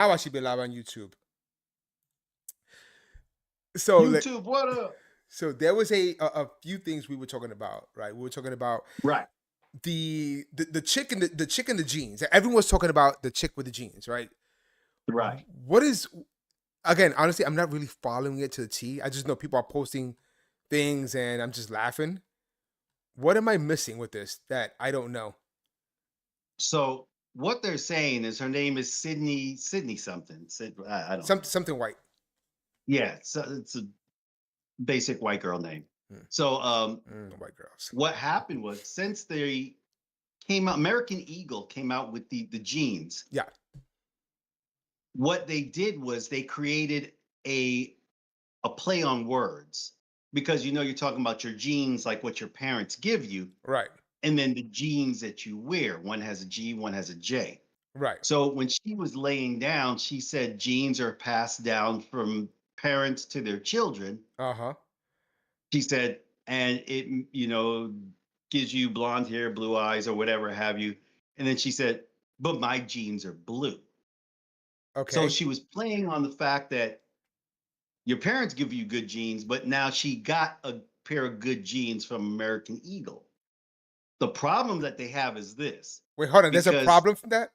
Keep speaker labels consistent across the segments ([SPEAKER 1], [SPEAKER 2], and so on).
[SPEAKER 1] I watch she be live on YouTube. So
[SPEAKER 2] YouTube, what up?
[SPEAKER 1] so there was a few things we were talking about, right? We were talking about
[SPEAKER 2] Right,
[SPEAKER 1] the chick in the chick in the jeans. Everyone's talking about the chick with the jeans, right?
[SPEAKER 2] right.
[SPEAKER 1] What is again? Honestly, I'm not really following it to the T. I just know people are posting things, and I'm just laughing. What am I missing with this that I don't know?
[SPEAKER 2] So what they're saying is her name is Sydney something. I don't know.
[SPEAKER 1] Something white.
[SPEAKER 2] Yeah, so it's a basic white girl name.
[SPEAKER 1] Mm,
[SPEAKER 2] So
[SPEAKER 1] white girls.
[SPEAKER 2] what happened was since they came out, American Eagle came out with the jeans.
[SPEAKER 1] Yeah.
[SPEAKER 2] What they did was they created a a play on words because you're talking about your genes like what your parents give you
[SPEAKER 1] Right.
[SPEAKER 2] and then the jeans that you wear. One has a G, one has a J.
[SPEAKER 1] Right.
[SPEAKER 2] So when she was laying down, she said genes are passed down from parents to their children.
[SPEAKER 1] Uh huh.
[SPEAKER 2] She said, and it gives you blonde hair, blue eyes, or whatever have you. And then she said, but my genes are blue. So
[SPEAKER 1] Okay.
[SPEAKER 2] she was playing on the fact that your parents give you good genes, but now she got a pair of good genes from American Eagle. The problem that they have is this
[SPEAKER 1] Wait, hold on. There's a
[SPEAKER 2] because
[SPEAKER 1] problem from that.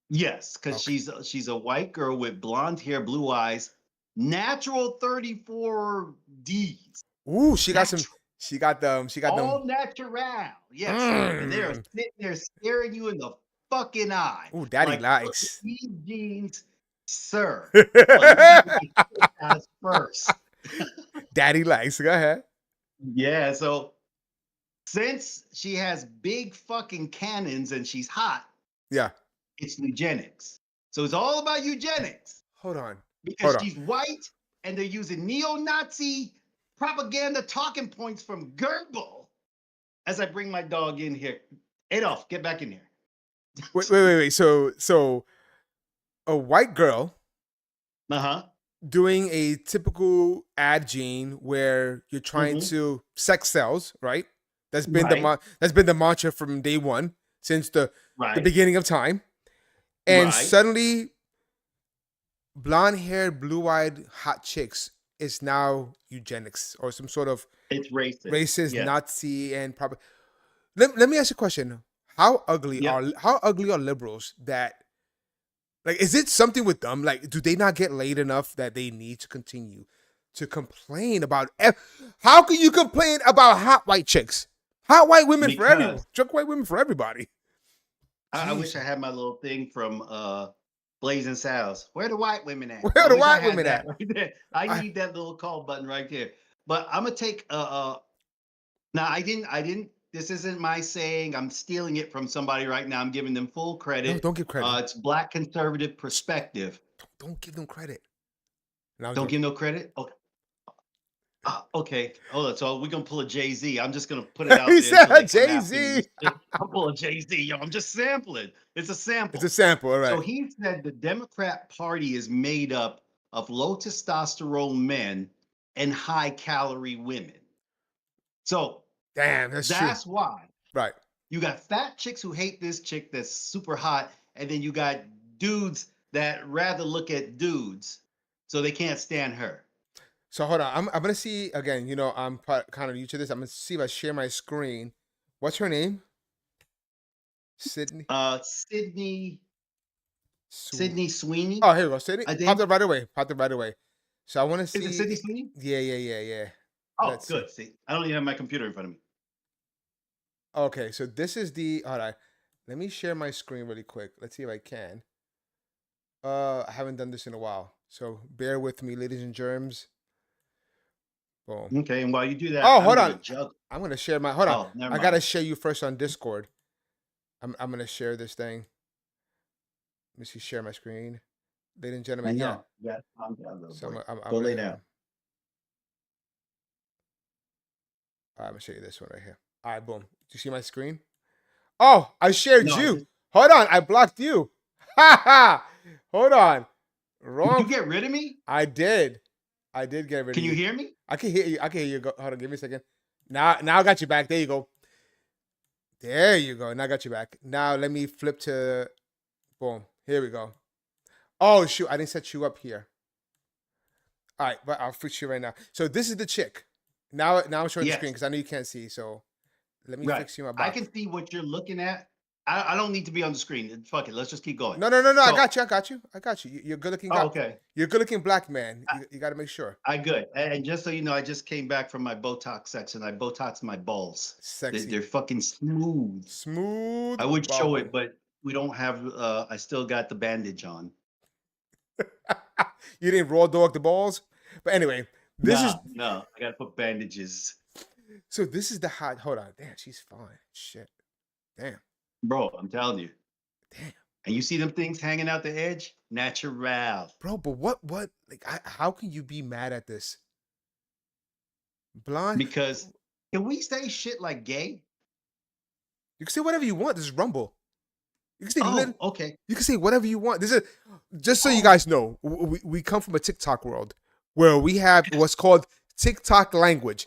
[SPEAKER 2] yes, because
[SPEAKER 1] Okay.
[SPEAKER 2] she's a white girl with blonde hair, blue eyes, natural 34 Ds,
[SPEAKER 1] Ooh, she got some.
[SPEAKER 2] natural,
[SPEAKER 1] She got them. She got them.
[SPEAKER 2] all natural. Yes, and they are
[SPEAKER 1] Mm.
[SPEAKER 2] sitting there staring you in the fucking eye,
[SPEAKER 1] Ooh, daddy
[SPEAKER 2] like, look at
[SPEAKER 1] likes.
[SPEAKER 2] these jeans, sir. But you get my ass first.
[SPEAKER 1] Daddy likes. Go ahead.
[SPEAKER 2] Yeah, so since she has big fucking cannons and she's hot,
[SPEAKER 1] Yeah.
[SPEAKER 2] it's eugenics. So it's all about eugenics.
[SPEAKER 1] Hold on.
[SPEAKER 2] Because
[SPEAKER 1] Hold on.
[SPEAKER 2] she's white and they're using neo-Nazi propaganda talking points from Goebbels as I bring my dog in here. Adolf, get back in here.
[SPEAKER 1] Wait. So a white girl
[SPEAKER 2] Uh-huh.
[SPEAKER 1] doing a typical ad gene where you're trying
[SPEAKER 2] Hmm.
[SPEAKER 1] to sex cells, right?
[SPEAKER 2] Right,
[SPEAKER 1] That's been the mantra from day one since the
[SPEAKER 2] right,
[SPEAKER 1] beginning of time. And
[SPEAKER 2] right.
[SPEAKER 1] suddenly, blonde haired, blue eyed, hot chicks is now eugenics or some sort of
[SPEAKER 2] It's racist.
[SPEAKER 1] racist
[SPEAKER 2] Yes.
[SPEAKER 1] Nazi and probably. Let me ask you a question.
[SPEAKER 2] Yep.
[SPEAKER 1] How ugly are liberals that like is it something with them? Like, do they not get laid enough that they need to continue to complain about how can you complain about hot white chicks? Hot white women for everyone.
[SPEAKER 2] Because
[SPEAKER 1] Drunk white women for everybody.
[SPEAKER 2] I wish
[SPEAKER 1] Jeez.
[SPEAKER 2] I had my little thing from Blazing Saddles. Where the white women at?
[SPEAKER 1] Where
[SPEAKER 2] I
[SPEAKER 1] are the
[SPEAKER 2] wish I
[SPEAKER 1] white
[SPEAKER 2] had
[SPEAKER 1] women
[SPEAKER 2] that
[SPEAKER 1] at?
[SPEAKER 2] right there. I
[SPEAKER 1] I
[SPEAKER 2] need that little call button right there. But I'm gonna take now I didn't this isn't my saying. I'm stealing it from somebody right now. I'm giving them full
[SPEAKER 1] no,
[SPEAKER 2] credit.
[SPEAKER 1] don't give credit.
[SPEAKER 2] It's Black Conservative Perspective.
[SPEAKER 1] Don't give them credit. No, I'm
[SPEAKER 2] Don't give
[SPEAKER 1] joking.
[SPEAKER 2] no credit. Okay. Okay, hold on. So we're gonna pull a Jay Z. I'm just gonna put it out
[SPEAKER 1] He
[SPEAKER 2] there until
[SPEAKER 1] said
[SPEAKER 2] they come
[SPEAKER 1] Jay
[SPEAKER 2] after me.
[SPEAKER 1] Z.
[SPEAKER 2] I'll pull a Jay Z. Yo, I'm just sampling. It's a
[SPEAKER 1] It's a
[SPEAKER 2] sample.
[SPEAKER 1] sample, all
[SPEAKER 2] So
[SPEAKER 1] right.
[SPEAKER 2] he said the Democrat Party is made up of low testosterone men and high calorie women. So
[SPEAKER 1] Damn, that's true.
[SPEAKER 2] that's why
[SPEAKER 1] Right.
[SPEAKER 2] you got fat chicks who hate this chick that's super hot, and then you got dudes that rather look at dudes, so they can't stand her.
[SPEAKER 1] So hold on. I'm gonna see again. You know, I'm kind of new to this. I'm gonna see if I share my screen. What's her name? Sydney.
[SPEAKER 2] Sydney
[SPEAKER 1] Swe-
[SPEAKER 2] Sydney Sweeney,
[SPEAKER 1] Oh, here we go. Sydney
[SPEAKER 2] I
[SPEAKER 1] popped
[SPEAKER 2] think.
[SPEAKER 1] up right away. Popped up right away. So I want to
[SPEAKER 2] Is it
[SPEAKER 1] see.
[SPEAKER 2] Sydney Sweeney?
[SPEAKER 1] Yeah.
[SPEAKER 2] Oh,
[SPEAKER 1] Let's see.
[SPEAKER 2] good. See, I don't even have my computer in front of me.
[SPEAKER 1] Okay, so this is the. All right. Let me share my screen really quick. Let's see if I can. I haven't done this in a while, so bear with me, ladies and germs. Boom.
[SPEAKER 2] Okay, and while you do that,
[SPEAKER 1] Oh,
[SPEAKER 2] I'm
[SPEAKER 1] hold
[SPEAKER 2] gonna
[SPEAKER 1] on.
[SPEAKER 2] juggle.
[SPEAKER 1] I'm gonna share my. Hold on.
[SPEAKER 2] Oh, never
[SPEAKER 1] I gotta
[SPEAKER 2] mind.
[SPEAKER 1] share you first on Discord. I'm gonna share this thing. Let me see. Share my screen, ladies and
[SPEAKER 2] I
[SPEAKER 1] gentlemen. Yeah.
[SPEAKER 2] know. You got calm down, little
[SPEAKER 1] So
[SPEAKER 2] boy.
[SPEAKER 1] I'm
[SPEAKER 2] Go
[SPEAKER 1] gonna.
[SPEAKER 2] lay down.
[SPEAKER 1] I'm gonna show you this one right here. All right, boom. Do you see my screen? Oh, I shared
[SPEAKER 2] No, I
[SPEAKER 1] you.
[SPEAKER 2] just
[SPEAKER 1] Hold on, I blocked you. Ha ha. Hold on.
[SPEAKER 2] did you
[SPEAKER 1] Wrong.
[SPEAKER 2] get rid of me?
[SPEAKER 1] I did. I did get rid of
[SPEAKER 2] Can you
[SPEAKER 1] you.
[SPEAKER 2] hear me?
[SPEAKER 1] I can hear you. I can hear you. Go. Hold on. Give me a second. Now I got you back. There you go. There you go. Now I got you back. Now let me flip to. Boom. Here we go. Oh shoot, I didn't set you up here. All right, but I'll fix you right now. So this is the chick. Now I'm showing the screen
[SPEAKER 2] Yes.
[SPEAKER 1] because I know you can't see. So let me
[SPEAKER 2] Right.
[SPEAKER 1] fix you my
[SPEAKER 2] I
[SPEAKER 1] box.
[SPEAKER 2] can see what you're looking at. I don't need to be on the screen. Fuck it. Let's just keep going.
[SPEAKER 1] No. I
[SPEAKER 2] So,
[SPEAKER 1] got you. You're a good looking guy.
[SPEAKER 2] oh, okay.
[SPEAKER 1] You're a good looking black man.
[SPEAKER 2] I,
[SPEAKER 1] You got to make sure.
[SPEAKER 2] I good. And just so you know, I just came back from my Botox section. I Botox my balls.
[SPEAKER 1] Sexy,
[SPEAKER 2] They're fucking smooth.
[SPEAKER 1] smooth.
[SPEAKER 2] I would show
[SPEAKER 1] balling.
[SPEAKER 2] it, but we don't have. I still got the bandage on.
[SPEAKER 1] You didn't raw dog the balls, but anyway, this is
[SPEAKER 2] no. I gotta put bandages,
[SPEAKER 1] so. This is the hot. Hold on, damn, she's fine. Shit, damn,
[SPEAKER 2] bro. I'm telling you.
[SPEAKER 1] damn,
[SPEAKER 2] And you see them things hanging out the edge? Natural.
[SPEAKER 1] bro. But what? Like, how can you be mad at this? Blonde.
[SPEAKER 2] Because can we say shit like gay?
[SPEAKER 1] You can say whatever you want. This is Rumble. You can say
[SPEAKER 2] Oh, okay.
[SPEAKER 1] you can say whatever you want. This is just so you
[SPEAKER 2] Oh.
[SPEAKER 1] guys know. We come from a TikTok world where we have what's called TikTok language.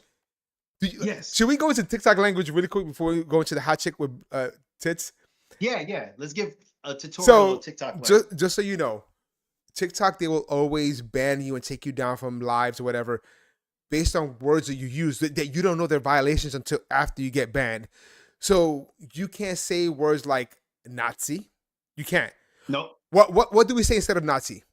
[SPEAKER 2] Yes.
[SPEAKER 1] Should we go into TikTok language really quick before we go into the hot chick with tits?
[SPEAKER 2] Yeah. Let's give a tutorial
[SPEAKER 1] So
[SPEAKER 2] of TikTok.
[SPEAKER 1] just so you know, TikTok, they will always ban you and take you down from lives or whatever based on words that you use that you don't know they're violations until after you get banned. So you can't say words like Nazi. You can't.
[SPEAKER 2] Nope.
[SPEAKER 1] What do we say instead of Nazi?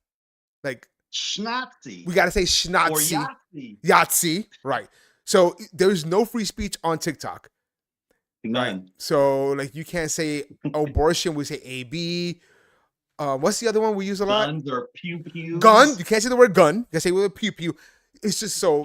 [SPEAKER 1] Like
[SPEAKER 2] Schnazzy.
[SPEAKER 1] we gotta say
[SPEAKER 2] Or
[SPEAKER 1] Schnazi.
[SPEAKER 2] Yahtzee.
[SPEAKER 1] Yahtzee. Right. So there's no free speech on TikTok. Right.
[SPEAKER 2] None.
[SPEAKER 1] So like you can't say abortion, we say AB. What's the other one we use a lot?
[SPEAKER 2] Guns or pew pew.
[SPEAKER 1] Gun. You can't say the word gun. You can say with pew pew. It's just so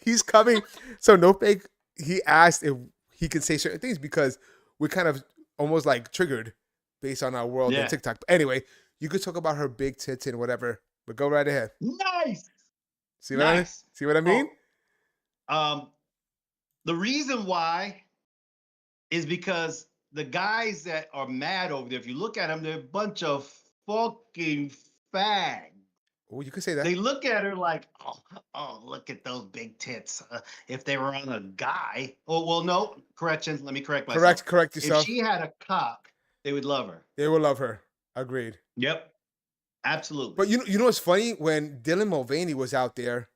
[SPEAKER 1] he's coming. So no fake. He asked if he could say certain things because we're kind of almost like triggered based on our world
[SPEAKER 2] Yeah.
[SPEAKER 1] and TikTok. But anyway, you could talk about her big tits and whatever, but go right ahead.
[SPEAKER 2] Nice.
[SPEAKER 1] See what I mean?
[SPEAKER 2] Nice.
[SPEAKER 1] See what I mean?
[SPEAKER 2] The reason why is because the guys that are mad over there, if you look at them, they're a bunch of fucking fags.
[SPEAKER 1] Oh, you could say that.
[SPEAKER 2] They look at her like, oh, look at those big tits. If they were on a guy, oh well, no, correction. Let me correct myself.
[SPEAKER 1] Correct yourself.
[SPEAKER 2] If she had a cock, they would love her.
[SPEAKER 1] They will love her. Agreed.
[SPEAKER 2] Yep, absolutely.
[SPEAKER 1] But you know what's funny? When Dylan Mulvaney was out there,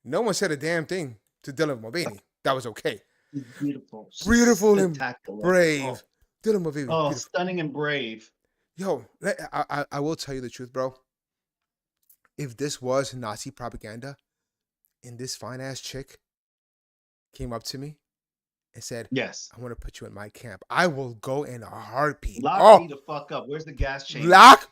[SPEAKER 1] no one said a damn thing to Dylan Mulvaney. That was okay.
[SPEAKER 2] She's beautiful, She's
[SPEAKER 1] Beautiful and
[SPEAKER 2] spectacular.
[SPEAKER 1] brave. Dylan Mulvaney was
[SPEAKER 2] Oh,
[SPEAKER 1] beautiful.
[SPEAKER 2] stunning and brave.
[SPEAKER 1] Yo, I will tell you the truth, bro. If this was Nazi propaganda and this fine ass chick came up to me and said,
[SPEAKER 2] Yes.
[SPEAKER 1] I want to put you in my camp, I will go in a heartbeat.
[SPEAKER 2] Lock me the fuck up. Where's the gas chamber?
[SPEAKER 1] Lock?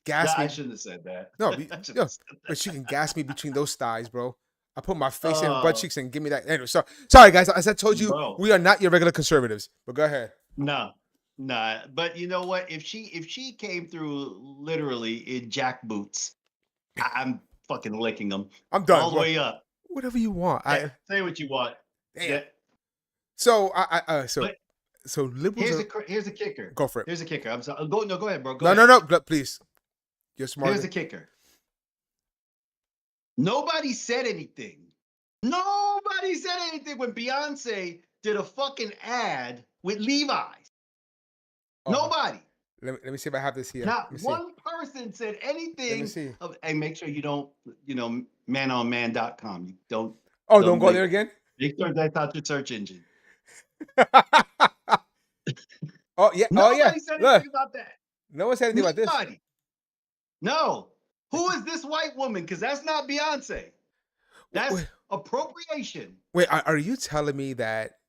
[SPEAKER 1] Gas
[SPEAKER 2] I
[SPEAKER 1] me.
[SPEAKER 2] shouldn't have said that.
[SPEAKER 1] No,
[SPEAKER 2] I shouldn't
[SPEAKER 1] yo,
[SPEAKER 2] have said that.
[SPEAKER 1] but she can gas me between those thighs, bro. I put my face in her
[SPEAKER 2] Oh.
[SPEAKER 1] butt cheeks and give me that. Anyway, sorry, guys. As I told you,
[SPEAKER 2] Bro.
[SPEAKER 1] we are not your regular conservatives. But go ahead.
[SPEAKER 2] No, nah. But you know what? If she came through literally in jack boots, I'm fucking licking them
[SPEAKER 1] I'm done.
[SPEAKER 2] all the
[SPEAKER 1] bro.
[SPEAKER 2] way up.
[SPEAKER 1] Whatever you want.
[SPEAKER 2] Yeah, say what you want.
[SPEAKER 1] Damn.
[SPEAKER 2] Yeah.
[SPEAKER 1] So
[SPEAKER 2] But
[SPEAKER 1] so liberals.
[SPEAKER 2] Here's the kicker.
[SPEAKER 1] Go for it.
[SPEAKER 2] Here's the kicker. I'm sorry. Go ahead, bro. Go
[SPEAKER 1] No,
[SPEAKER 2] ahead.
[SPEAKER 1] no, please. You're smart.
[SPEAKER 2] Here's the kicker. Nobody said anything. Nobody said anything when Beyonce did a fucking ad with Levi's. Nobody.
[SPEAKER 1] Let me see if I have this here.
[SPEAKER 2] Not
[SPEAKER 1] Let me see.
[SPEAKER 2] one person said anything.
[SPEAKER 1] see.
[SPEAKER 2] Hey, make sure you don't, manonman.com. You don't.
[SPEAKER 1] Oh, don't go
[SPEAKER 2] link.
[SPEAKER 1] there again.
[SPEAKER 2] Make sure that's not your search engine.
[SPEAKER 1] Oh yeah.
[SPEAKER 2] Nobody said
[SPEAKER 1] Look,
[SPEAKER 2] anything about that.
[SPEAKER 1] no one said anything about this.
[SPEAKER 2] Nobody. No. Who is this white woman? Because that's not Beyonce. That's
[SPEAKER 1] Wait.
[SPEAKER 2] appropriation.
[SPEAKER 1] Wait, are you telling me that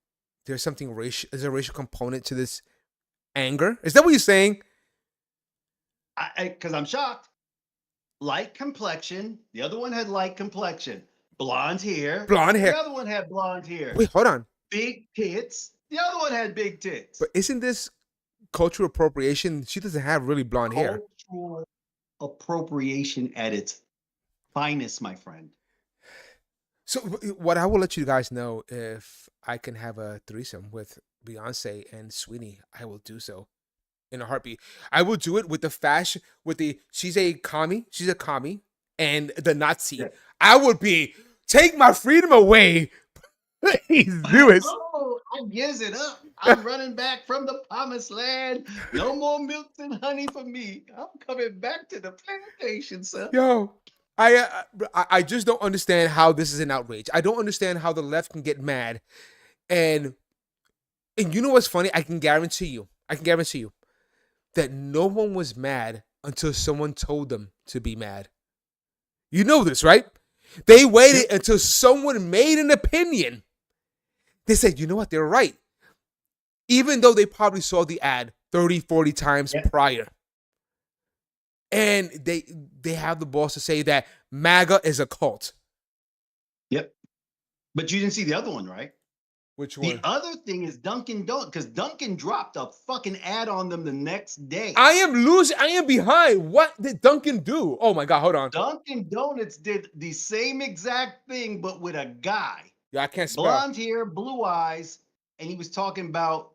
[SPEAKER 1] there's something racial? Is there a racial component to this anger? Is that what you're saying?
[SPEAKER 2] Because I'm shocked. Light complexion. The other one had light complexion. Blonde hair.
[SPEAKER 1] Blonde hair.
[SPEAKER 2] The other one had blonde hair.
[SPEAKER 1] Wait, hold on.
[SPEAKER 2] Big tits. The other one had big tits.
[SPEAKER 1] But isn't this cultural appropriation? She doesn't have really blonde hair.
[SPEAKER 2] Cultural appropriation at its finest, my friend.
[SPEAKER 1] So what I will let you guys know, if I can have a threesome with Beyonce and Sweetie, I will do so in a heartbeat. I will do it with the fashion, she's a commie, and the Nazi.
[SPEAKER 2] Yeah.
[SPEAKER 1] I would be, take my freedom away. Please do it.
[SPEAKER 2] Oh, I gives it up. I'm running back from the promised land. No more milk and honey for me. I'm coming back to the plantation, sir.
[SPEAKER 1] Yo, I just don't understand how this is an outrage. I don't understand how the left can get mad. And you know what's funny? I can guarantee you that no one was mad until someone told them to be mad. You know this, right? They waited
[SPEAKER 2] Yep.
[SPEAKER 1] until someone made an opinion. They said, you know what? They're right. Even though they probably saw the ad 30, 40 times
[SPEAKER 2] Yep.
[SPEAKER 1] prior. And they have the balls to say that MAGA is a cult.
[SPEAKER 2] Yep. But you didn't see the other one, right?
[SPEAKER 1] Which
[SPEAKER 2] The
[SPEAKER 1] one?
[SPEAKER 2] other thing is Dunkin' Donuts, because Dunkin' dropped a fucking ad on them the next day.
[SPEAKER 1] I am losing. I am behind. What did Duncan do? Oh my God, hold on.
[SPEAKER 2] Dunkin' Donuts did the same exact thing, but with a guy.
[SPEAKER 1] Yeah, I can't spell.
[SPEAKER 2] Blonde hair, blue eyes, and he was talking about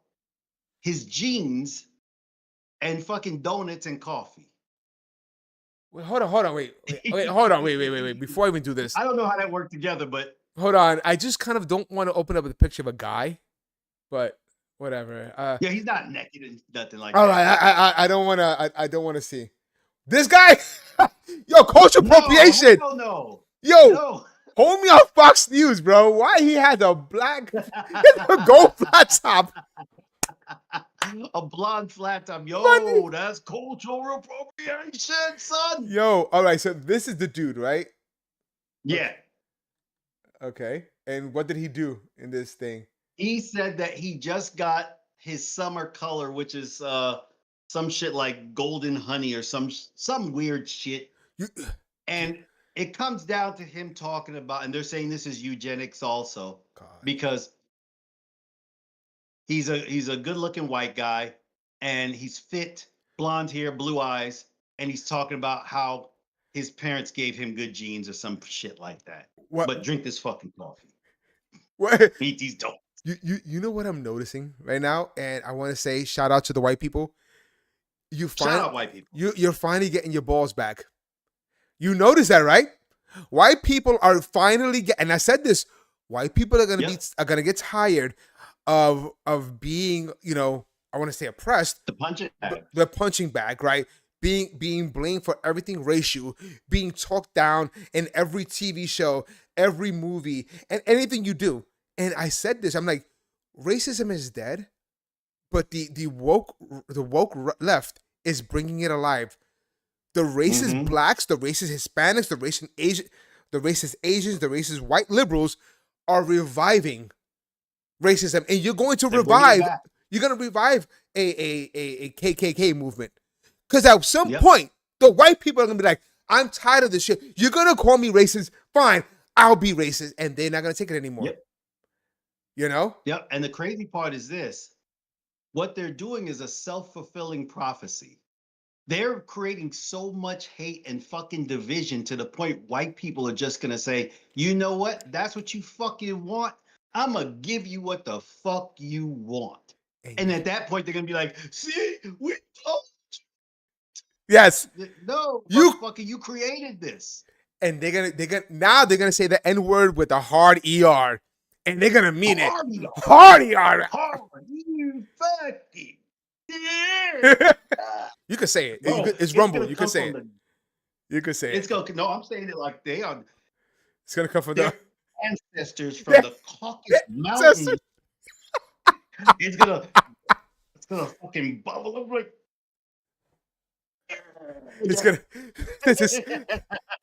[SPEAKER 2] his jeans and fucking donuts and coffee.
[SPEAKER 1] Wait, hold on, wait, hold on, wait. Before I even do this,
[SPEAKER 2] I don't know how that worked together, but
[SPEAKER 1] hold on. I just kind of don't want to open up with a picture of a guy, but whatever.
[SPEAKER 2] yeah, he's not naked and nothing like
[SPEAKER 1] All
[SPEAKER 2] that.
[SPEAKER 1] right, I don't want to. I don't want to see this guy. Yo, cultural appropriation.
[SPEAKER 2] No, no,
[SPEAKER 1] Yo,
[SPEAKER 2] no.
[SPEAKER 1] homie on Fox News, bro. Why he had a black, a gold flat top?
[SPEAKER 2] A blonde flat top. Yo,
[SPEAKER 1] Funny.
[SPEAKER 2] that's cultural appropriation, son.
[SPEAKER 1] Yo, all right. So this is the dude, right?
[SPEAKER 2] Yeah.
[SPEAKER 1] Okay. And what did he do in this thing?
[SPEAKER 2] He said that he just got his summer color, which is some shit like golden honey or some weird shit.
[SPEAKER 1] You,
[SPEAKER 2] And it comes down to him talking about, and they're saying this is eugenics also,
[SPEAKER 1] God.
[SPEAKER 2] because he's a good looking white guy and he's fit, blonde hair, blue eyes, and he's talking about how his parents gave him good genes or some shit like that.
[SPEAKER 1] What?
[SPEAKER 2] But drink this fucking coffee.
[SPEAKER 1] What?
[SPEAKER 2] Eat these donuts.
[SPEAKER 1] You know what I'm noticing right now, and I want to say shout out to the white people. You
[SPEAKER 2] Shout out white people.
[SPEAKER 1] You're finally getting your balls back. You notice that, right? White people are finally and I said this. White people are gonna get tired of being, I want to say oppressed.
[SPEAKER 2] The punching bag.
[SPEAKER 1] The punching bag, right? Being blamed for everything racial, being talked down in every TV show, every movie, and anything you do. And I said this, I'm like, racism is dead, but the woke left is bringing it alive. The racist blacks, the racist Hispanics, the racist Asians, the racist white liberals are reviving racism, and you're going to revive. You're going to revive a KKK movement, because at some point the white people are going to be like, "I'm tired of this shit. You're going to call me racist, fine, I'll be racist," and they're not going to take it anymore.
[SPEAKER 2] Yep.
[SPEAKER 1] You know?
[SPEAKER 2] Yep. And the crazy part is this: what they're doing is a self-fulfilling prophecy. They're creating so much hate and fucking division to the point white people are just gonna say, you know what? That's what you fucking want. I'm gonna give you what the fuck you want. And at that point, they're gonna be like, see, we told
[SPEAKER 1] yes.
[SPEAKER 2] you. No, motherfucker, you created this.
[SPEAKER 1] And they're gonna say the N-word with a hard ER. And they're gonna mean it. Hard ER.
[SPEAKER 2] Hard. You fucking. Yeah.
[SPEAKER 1] You can say it.
[SPEAKER 2] Bro,
[SPEAKER 1] it's Rumble. You can say it. You can say
[SPEAKER 2] it. No, I'm saying it like they are.
[SPEAKER 1] It's gonna come from the
[SPEAKER 2] ancestors from the Caucasus Mountains. It's gonna fucking bubble up like.
[SPEAKER 1] It's gonna,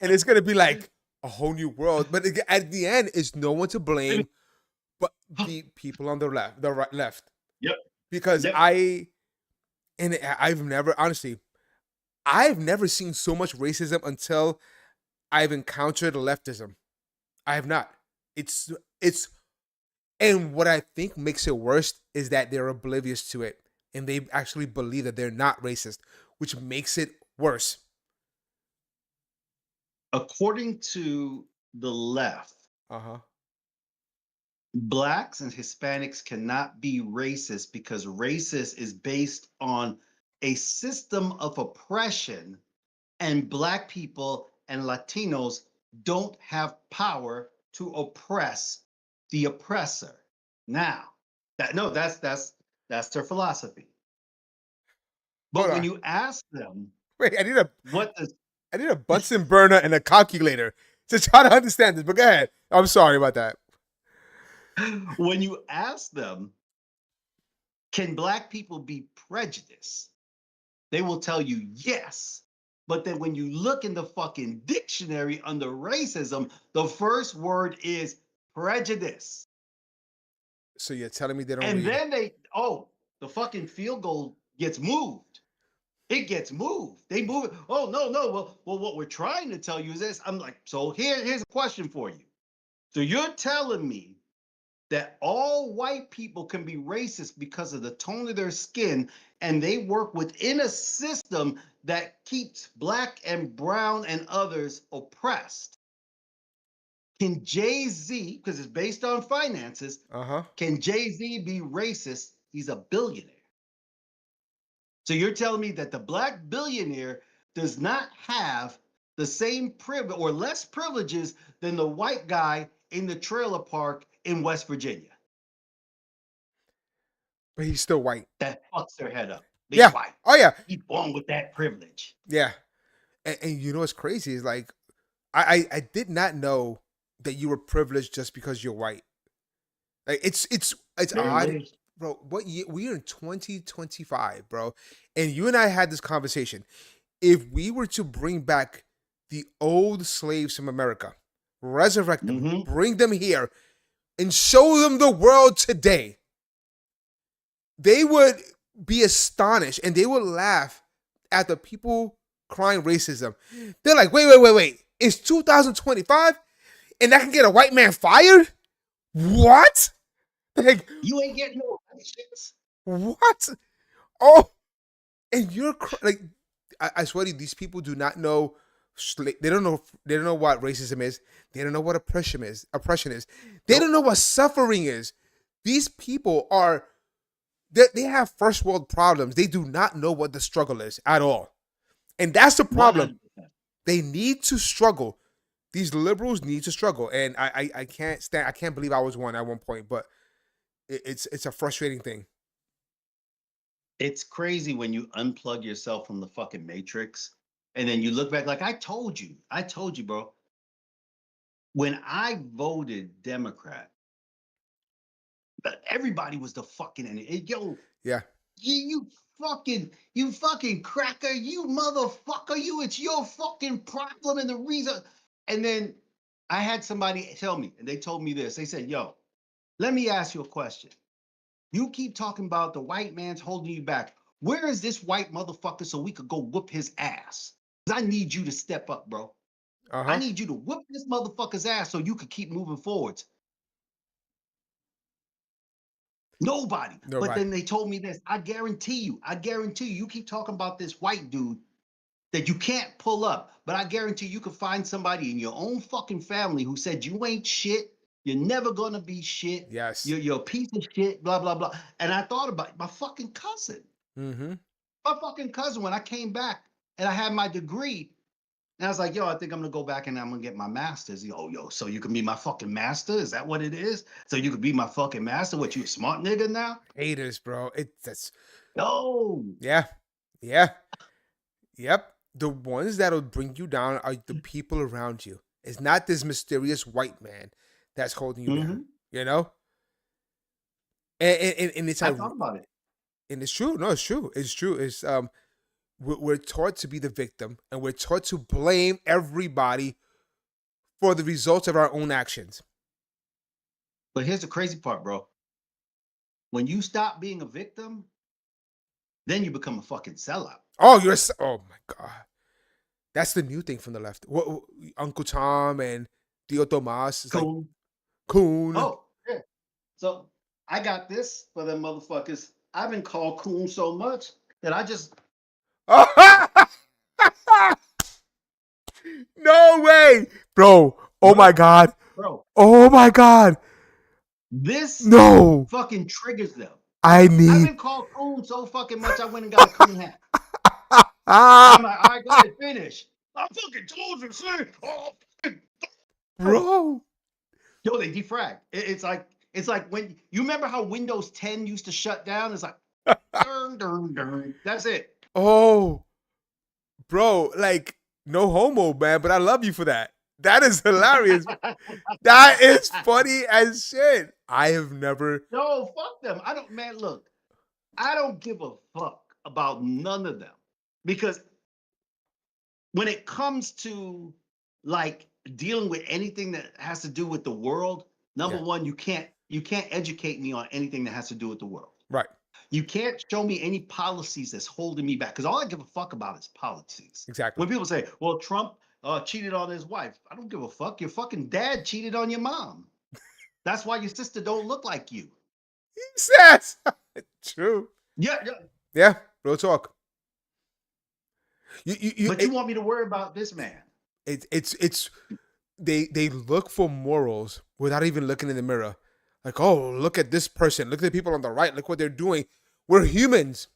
[SPEAKER 1] and it's gonna be like a whole new world. But at the end, it's no one to blame, but the people on the left.
[SPEAKER 2] Yep.
[SPEAKER 1] Because I've never seen so much racism until I've encountered leftism. I have not. And what I think makes it worse is that they're oblivious to it, and they actually believe that they're not racist, which makes it worse.
[SPEAKER 2] According to the left, blacks and Hispanics cannot be racist because racist is based on a system of oppression, and black people and Latinos don't have power to oppress the oppressor. Now, that's That's their philosophy.
[SPEAKER 1] Hold
[SPEAKER 2] But when
[SPEAKER 1] on.
[SPEAKER 2] you ask them
[SPEAKER 1] Wait,
[SPEAKER 2] what the
[SPEAKER 1] I need a Bunsen burner and a calculator to try to understand this. But go ahead. I'm sorry about that.
[SPEAKER 2] when you ask them, can black people be prejudiced? They will tell you yes. But then when you look in the fucking dictionary under racism, the first word is prejudice.
[SPEAKER 1] So you're telling me they don't
[SPEAKER 2] And
[SPEAKER 1] read?
[SPEAKER 2] then the fucking field goal gets moved. It gets moved. They move it. Oh, no, no. Well, what we're trying to tell you is this. I'm like, so here's a question for you. So you're telling me that all white people can be racist because of the tone of their skin, and they work within a system that keeps black and brown and others oppressed. Can Jay-Z, because it's based on finances,
[SPEAKER 1] Uh-huh.
[SPEAKER 2] can Jay-Z be racist? He's a billionaire. So you're telling me that the black billionaire does not have the same privilege or less privileges than the white guy in the trailer park in West Virginia?
[SPEAKER 1] But he's still white.
[SPEAKER 2] That fucks their head up. They
[SPEAKER 1] Yeah.
[SPEAKER 2] white.
[SPEAKER 1] Oh yeah.
[SPEAKER 2] He's born with that privilege.
[SPEAKER 1] Yeah. And you know what's crazy is like I did not know that you were privileged just because you're white. Like it's odd,
[SPEAKER 2] Privilege.
[SPEAKER 1] bro. What year we are in 2025, bro. And you and I had this conversation. If we were to bring back the old slaves from America, resurrect them,
[SPEAKER 2] Mhm.
[SPEAKER 1] bring them here, and show them the world today, they would be astonished and they would laugh at the people crying racism. They're like, wait. It's 2025 and I can get a white man fired? What? Like,
[SPEAKER 2] You ain't getting no elections.
[SPEAKER 1] what? Oh, and you're like, I swear to you, these people do not know. They don't know. They don't know what racism is. They don't know what oppression is. They don't know what suffering is. These people are. They have first world problems. They do not know what the struggle is at all, and that's the problem.
[SPEAKER 2] 100%.
[SPEAKER 1] They need to struggle. These liberals need to struggle, and I can't stand. I can't believe I was one at one point, but it's a frustrating thing.
[SPEAKER 2] It's crazy when you unplug yourself from the fucking matrix and then you look back like I told you, bro. When I voted Democrat, everybody was the fucking enemy. Yo,
[SPEAKER 1] Yeah,
[SPEAKER 2] you fucking cracker, you motherfucker, it's your fucking problem and the reason. And then I had somebody tell me, and they told me this. They said, yo, let me ask you a question. You keep talking about the white man's holding you back. Where is this white motherfucker so we could go whoop his ass? 'Cause I need you to step up, bro.
[SPEAKER 1] uh
[SPEAKER 2] I
[SPEAKER 1] huh.
[SPEAKER 2] need you to whoop this motherfucker's ass so you could keep moving forwards. Nobody. But
[SPEAKER 1] Nobody.
[SPEAKER 2] then they told me this. I guarantee you, you keep talking about this white dude that you can't pull up. But I guarantee you could find somebody in your own fucking family who said you ain't shit. You're never gonna be shit.
[SPEAKER 1] Yes.
[SPEAKER 2] You're a piece of shit, blah, blah, blah. And I thought about my fucking cousin.
[SPEAKER 1] Mm-hmm.
[SPEAKER 2] My fucking cousin, when I came back and I had my degree, and I was like, yo, I think I'm gonna go back and I'm gonna get my master's. Yo, so you can be my fucking master? Is that what it is? So you could be my fucking master? What, you a smart nigga now?
[SPEAKER 1] Haters, bro. That's
[SPEAKER 2] No.
[SPEAKER 1] yeah, yeah, yep. The ones that'll bring you down are the people around you. It's not this mysterious white man that's holding you down.
[SPEAKER 2] Mhm.
[SPEAKER 1] You know, and it's
[SPEAKER 2] I thought about it.
[SPEAKER 1] and it's true. No, it's true. It's true. It's we're taught to be the victim, and we're taught to blame everybody for the results of our own actions.
[SPEAKER 2] But here's the crazy part, bro. When you stop being a victim, then you become a fucking sellout.
[SPEAKER 1] Oh, oh my god. That's the new thing from the left. Uncle Tom and Dio Tomas. It's like
[SPEAKER 2] Cool.
[SPEAKER 1] coon.
[SPEAKER 2] Oh, yeah. So I got this for them motherfuckers. I've been called coon so much that I just,
[SPEAKER 1] No way, bro. Oh my
[SPEAKER 2] bro,
[SPEAKER 1] god.
[SPEAKER 2] bro,
[SPEAKER 1] Oh my god.
[SPEAKER 2] this
[SPEAKER 1] No.
[SPEAKER 2] fucking triggers them.
[SPEAKER 1] I
[SPEAKER 2] I've
[SPEAKER 1] need.
[SPEAKER 2] been called coon so fucking much, I went and got a coon hat.
[SPEAKER 1] Ah,
[SPEAKER 2] I'm like, all right, go ahead, finish. I fucking told you, sir. Oh, fucking,
[SPEAKER 1] bro.
[SPEAKER 2] yo, they defrag. It's like when you remember how Windows 10 used to shut down. It's like Dun, dun, dun. That's it.
[SPEAKER 1] Oh, bro, like no homo, man, but I love you for that. That is hilarious. That is funny as shit. I have never.
[SPEAKER 2] No, fuck them. I don't, man, look, I don't give a fuck about none of them because when it comes to like dealing with anything that has to do with the world, number
[SPEAKER 1] Yeah,
[SPEAKER 2] one, you can't educate me on anything that has to do with the world.
[SPEAKER 1] right.
[SPEAKER 2] You can't show me any policies that's holding me back because all I give a fuck about is policies.
[SPEAKER 1] Exactly.
[SPEAKER 2] When people say, well, Trump cheated on his wife, I don't give a fuck. Your fucking dad cheated on your mom. That's why your sister don't look like you.
[SPEAKER 1] He says. True.
[SPEAKER 2] Yeah, yeah.
[SPEAKER 1] Yeah, real talk. You
[SPEAKER 2] But you want me to worry about this man?
[SPEAKER 1] it's they look for morals without even looking in the mirror. Like, oh, look at this person. Look at the people on the right. Look what they're doing. We're humans.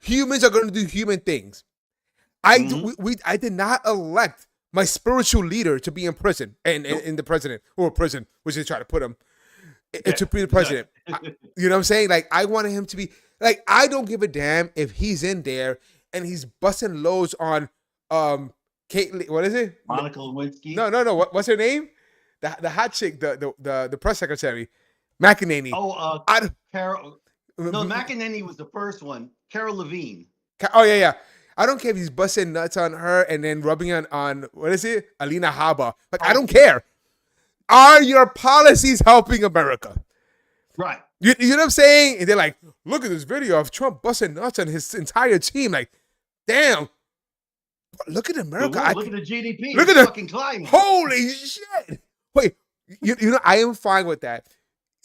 [SPEAKER 1] Humans are going to do human things.
[SPEAKER 2] Mhm.
[SPEAKER 1] I did not elect my spiritual leader to be in prison and
[SPEAKER 2] Nope.
[SPEAKER 1] in the president or prison, which they try to put him
[SPEAKER 2] Yeah.
[SPEAKER 1] to be the president. You know what I'm saying? Like, I wanted him to be like, I don't give a damn if he's in there and he's busting loads on Kate. What is it?
[SPEAKER 2] Monica Lewinsky.
[SPEAKER 1] No. What's her name? The hot chick, the press secretary, McEnany.
[SPEAKER 2] Oh,
[SPEAKER 1] I don't-
[SPEAKER 2] Carol. No, McEnany was the first one. Carol Levine.
[SPEAKER 1] oh yeah. I don't care if he's busting nuts on her and then rubbing on what is it? Alina Haba. Like, I
[SPEAKER 2] Oh,
[SPEAKER 1] don't care. Are your policies helping America?
[SPEAKER 2] right.
[SPEAKER 1] You know what I'm saying? And they're like, look at this video of Trump busting nuts on his entire team. Like, damn. Look at
[SPEAKER 2] But
[SPEAKER 1] America.
[SPEAKER 2] whoa, look at the GDP.
[SPEAKER 1] Look
[SPEAKER 2] It's
[SPEAKER 1] at the
[SPEAKER 2] fucking climbing.
[SPEAKER 1] holy shit. Wait, you know, I am fine with that.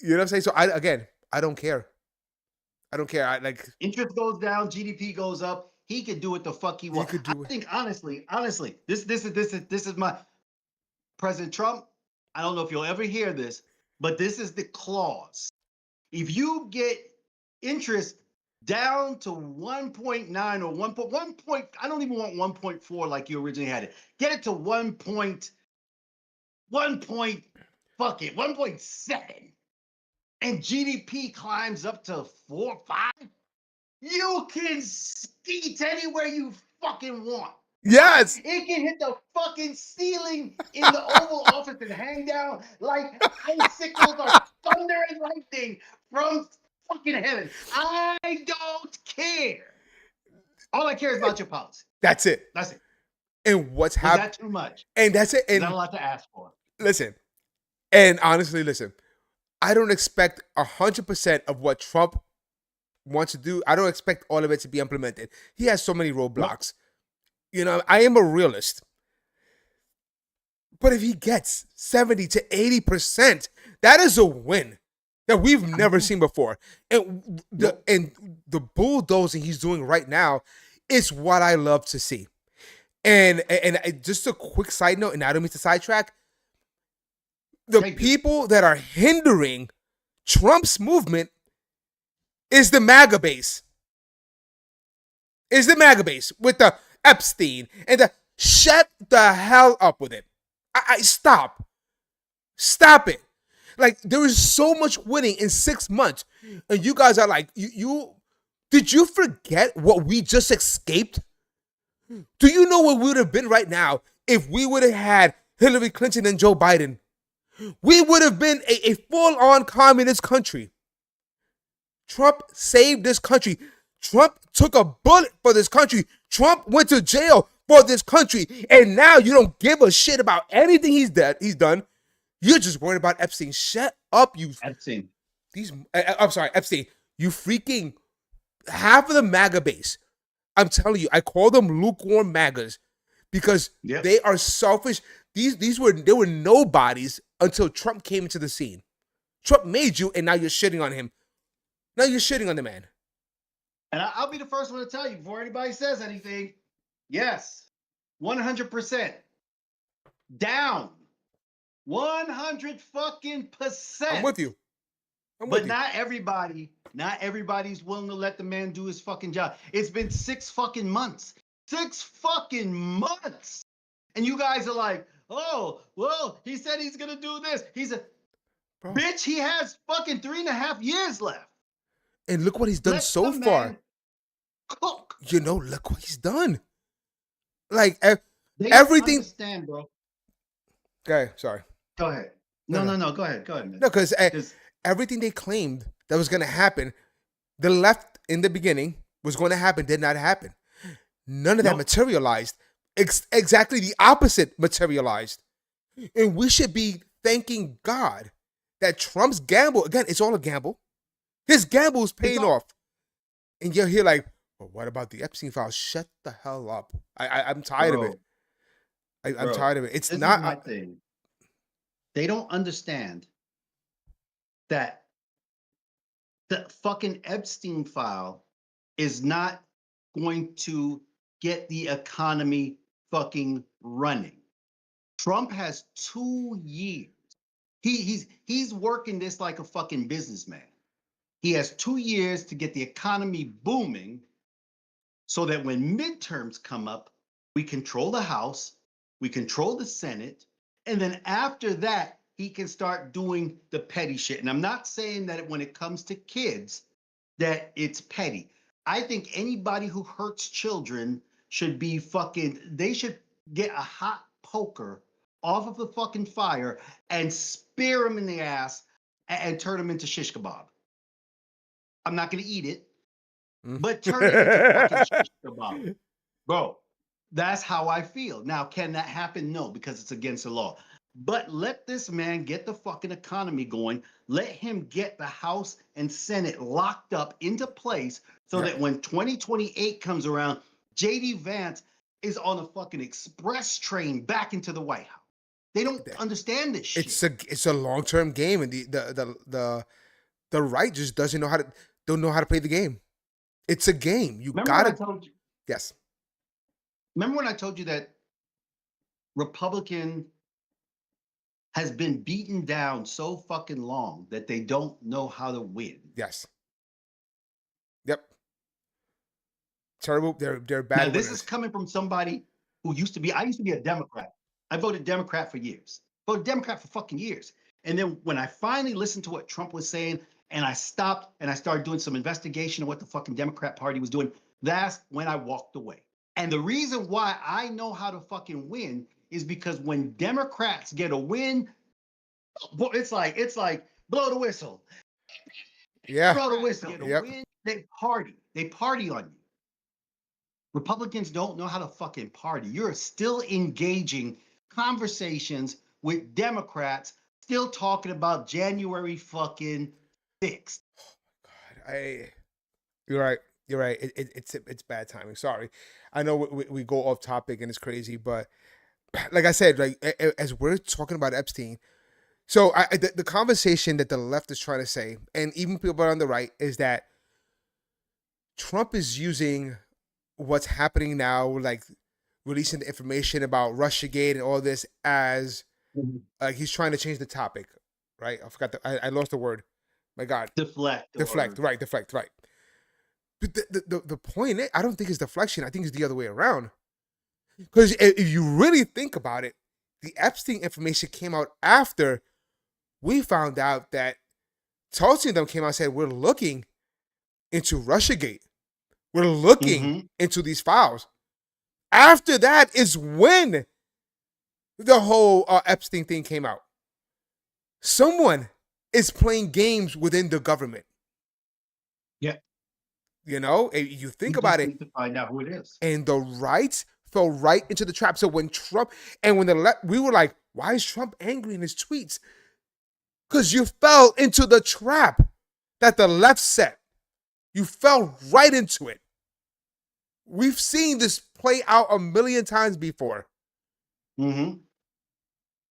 [SPEAKER 1] You know what I'm saying? So I don't care. I don't care. I like
[SPEAKER 2] Interest goes down, GDP goes up. He could do what the fuck he
[SPEAKER 1] he
[SPEAKER 2] wants.
[SPEAKER 1] could
[SPEAKER 2] I
[SPEAKER 1] do it.
[SPEAKER 2] think honestly, this is my President Trump. I don't know if you'll ever hear this, but this is the clause. If you get interest down to 1.9 or 1 point, I don't even want 1.4 like you originally had it. Get it to 1 point, fuck it, 1.7. And GDP climbs up to 4, 5. You can skeet anywhere you fucking want.
[SPEAKER 1] Yes.
[SPEAKER 2] It can hit the fucking ceiling in the Oval Office and hang down like icicles or thunder and lightning from fucking heaven. I don't care. All I care is about your policy.
[SPEAKER 1] That's it.
[SPEAKER 2] That's it.
[SPEAKER 1] And what's
[SPEAKER 2] Is
[SPEAKER 1] happening?
[SPEAKER 2] that too much?
[SPEAKER 1] And that's it.
[SPEAKER 2] Is that a
[SPEAKER 1] And
[SPEAKER 2] lot to ask for?
[SPEAKER 1] listen. And honestly, listen. I don't expect 100% of what Trump wants to do. I don't expect all of it to be implemented. He has so many roadblocks. You know, I am a realist. But if he gets 70 to 80%, that is a win that we've never seen before. And the bulldozing he's doing right now is what I love to see. And just a quick side note, and I don't mean to sidetrack. The
[SPEAKER 2] Thank you.
[SPEAKER 1] people that are hindering Trump's movement is the MAGA base. Is the MAGA base with the Epstein and the shut the hell up with it. I stop. Stop it. Like, there is so much winning in 6 months. And you guys are like, you did you forget what we just escaped? Do you know where we would have been right now if we would have had Hillary Clinton and Joe Biden? We would have been a full-on communist country. Trump saved this country. Trump took a bullet for this country. Trump went to jail for this country. And now you don't give a shit about anything he's done. You're just worried about Epstein. Shut up, you.
[SPEAKER 2] Epstein.
[SPEAKER 1] I'm sorry, Epstein. You freaking half of the MAGA base. I'm telling you, I call them lukewarm MAGAs because
[SPEAKER 2] Yep.
[SPEAKER 1] they are selfish. They were nobodies until Trump came into the scene. Trump made you, and now you're shitting on him. Now you're shitting on the man.
[SPEAKER 2] And I'll be the first one to tell you before anybody says anything. Yes, 100% down, 100 fucking percent.
[SPEAKER 1] I'm with you. I'm with
[SPEAKER 2] But
[SPEAKER 1] you.
[SPEAKER 2] not everybody's willing to let the man do his fucking job. It's been 6 fucking months. 6 fucking months. And you guys are like, oh, well, he said he's gonna do this. He's a
[SPEAKER 1] Bro.
[SPEAKER 2] bitch, he has fucking 3.5 years left.
[SPEAKER 1] And look what he's done
[SPEAKER 2] Let
[SPEAKER 1] so
[SPEAKER 2] the
[SPEAKER 1] far.
[SPEAKER 2] man cook.
[SPEAKER 1] You know, look what he's done. Like
[SPEAKER 2] They don't
[SPEAKER 1] everything.
[SPEAKER 2] understand, bro.
[SPEAKER 1] Okay, sorry.
[SPEAKER 2] Go ahead.
[SPEAKER 1] No,
[SPEAKER 2] No,
[SPEAKER 1] no,
[SPEAKER 2] no, no. Go ahead. Go ahead, man.
[SPEAKER 1] no, because
[SPEAKER 2] Because
[SPEAKER 1] everything they claimed that was going to happen, the left in the beginning was going to happen, did not happen. None of that
[SPEAKER 2] nope.
[SPEAKER 1] materialized. Exactly the opposite materialized. And we should be thanking God that Trump's gamble, again, it's all a gamble. His gamble is
[SPEAKER 2] It's
[SPEAKER 1] paying
[SPEAKER 2] all,
[SPEAKER 1] off. And you're here like, well, what about the Epstein files? Shut the hell up. I'm tired of it.
[SPEAKER 2] bro,
[SPEAKER 1] I'm
[SPEAKER 2] bro.
[SPEAKER 1] tired of it. It's
[SPEAKER 2] This is
[SPEAKER 1] not.
[SPEAKER 2] my thing. They don't understand that the fucking Epstein file is not going to get the economy fucking running. Trump has 2 years. He's working this like a fucking businessman. He has 2 years to get the economy booming so that when midterms come up, we control the House, we control the Senate, and then after that, he can start doing the petty shit. And I'm not saying that when it comes to kids, that it's petty. I think anybody who hurts children should be fucking, they should get a hot poker off of the fucking fire and spear them in the ass and turn them into shish kebab. I'm not going to eat it, but turn it into fucking shish kebab. Bro, that's how I feel. Now, can that happen? No, because it's against the law. But let this man get the fucking economy going. Let him get the House and Senate locked up into place so
[SPEAKER 1] Yep.
[SPEAKER 2] that when 2028 comes around, JD Vance is on a fucking express train back into the White House. They don't understand this shit.
[SPEAKER 1] It's a long-term game, and the right just don't know how to play the game. It's a game. You
[SPEAKER 2] Remember when I
[SPEAKER 1] gotta.
[SPEAKER 2] told you?
[SPEAKER 1] Yes.
[SPEAKER 2] Remember when I told you that Republican has been beaten down so fucking long that they don't know how to win?
[SPEAKER 1] Yes. Yep. Terrible. They're bad.
[SPEAKER 2] Now, this is
[SPEAKER 1] winners.
[SPEAKER 2] coming from somebody who I used to be a Democrat. I voted Democrat for years. Voted Democrat for fucking years. And then when I finally listened to what Trump was saying and I stopped and I started doing some investigation of what the fucking Democrat Party was doing, that's when I walked away. And the reason why I know how to fucking win is because when Democrats get a win, it's like blow the whistle.
[SPEAKER 1] Yeah.
[SPEAKER 2] Blow the whistle. Get a
[SPEAKER 1] Yep.
[SPEAKER 2] win, they party. They party on you. Republicans don't know how to fucking party. You're still engaging conversations with Democrats, still talking about January fucking 6th.
[SPEAKER 1] You're right. You're right. It's bad timing. Sorry. I know we go off topic and it's crazy, but like I said, like as we're talking about Epstein, so the conversation that the left is trying to say, and even people on the right, is that Trump is using what's happening now, like releasing the information about Russiagate and all this, as he's trying to change the topic, right? I forgot I lost the word. My God.
[SPEAKER 2] Deflect.
[SPEAKER 1] Deflect. Right. Deflect. Right. But the point, I don't think it's deflection. I think it's the other way around. Because if you really think about it, the Epstein information came out after we found out that Tulsi and them came out and said, we're looking into Russiagate. We're looking into these files. After that is when the whole Epstein thing came out. Someone is playing games within the government.
[SPEAKER 2] Yeah.
[SPEAKER 1] You know, you think about it.
[SPEAKER 2] Need to find out who it is.
[SPEAKER 1] And the rights fell right into the trap. So when Trump, and when the left, we were like, why is Trump angry in his tweets? Because you fell into the trap that the left set. You fell right into it. We've seen this play out a million times before.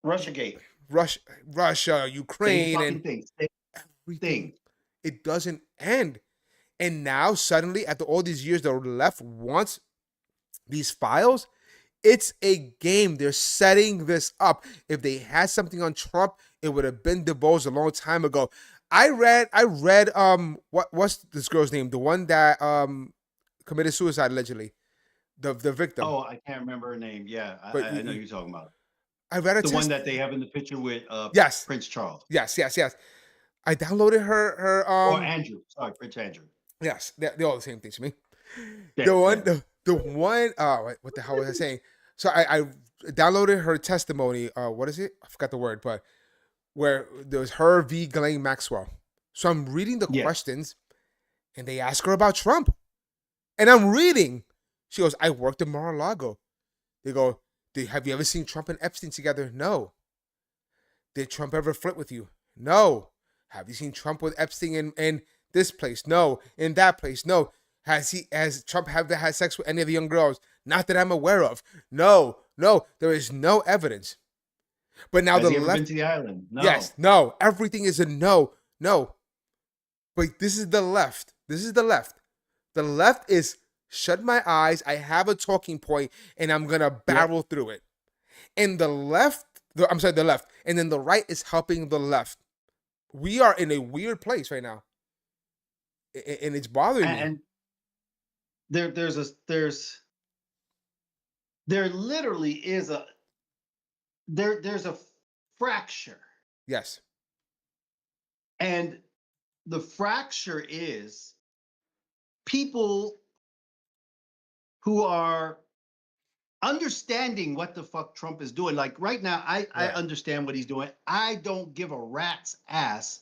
[SPEAKER 2] Russiagate.
[SPEAKER 1] Russia, Ukraine, and
[SPEAKER 2] everything.
[SPEAKER 1] It doesn't end. And now suddenly, after all these years, the left wants these files. It's a game. They're setting this up. If they had something on Trump, it would have been divulged a long time ago. I read what's this girl's name? The one that committed suicide allegedly. The victim.
[SPEAKER 2] Oh, I can't remember her name. Yeah, I know you're talking about.
[SPEAKER 1] I read
[SPEAKER 2] the one that they have in the picture with
[SPEAKER 1] yes.
[SPEAKER 2] Prince Charles.
[SPEAKER 1] Yes. I downloaded her
[SPEAKER 2] Or Andrew. Sorry, Prince Andrew.
[SPEAKER 1] yes, they're all the same thing to me.
[SPEAKER 2] Yeah,
[SPEAKER 1] The one
[SPEAKER 2] yeah.
[SPEAKER 1] the one what the hell was I saying? So I downloaded her testimony, what is it? I forgot the word, but where there was her v. Ghislaine Maxwell. So I'm reading the
[SPEAKER 2] Yeah.
[SPEAKER 1] questions and they ask her about Trump. And I'm reading. She goes, I worked in Mar-a-Lago. They go, have you ever seen Trump and Epstein together? No. Did Trump ever flirt with you? No. Have you seen Trump with Epstein in this place? No. In that place? No. Has Trump ever had sex with any of the young girls? Not that I'm aware of. No. No. There is no evidence. But now
[SPEAKER 2] Has
[SPEAKER 1] the
[SPEAKER 2] he ever been
[SPEAKER 1] left.
[SPEAKER 2] to the island? No.
[SPEAKER 1] Yes. No. Everything is a no. No. But this is the left. This is the left. The left is shut my eyes. I have a talking point, and I'm gonna barrel through it. And the left, I'm sorry, the left, and then the right is helping the left. We are in a weird place right now, and it's bothering me.
[SPEAKER 2] And there literally is there's a fracture.
[SPEAKER 1] Yes.
[SPEAKER 2] And the fracture is people who are understanding what the fuck Trump is doing. Like right now, I understand what he's doing. I don't give a rat's ass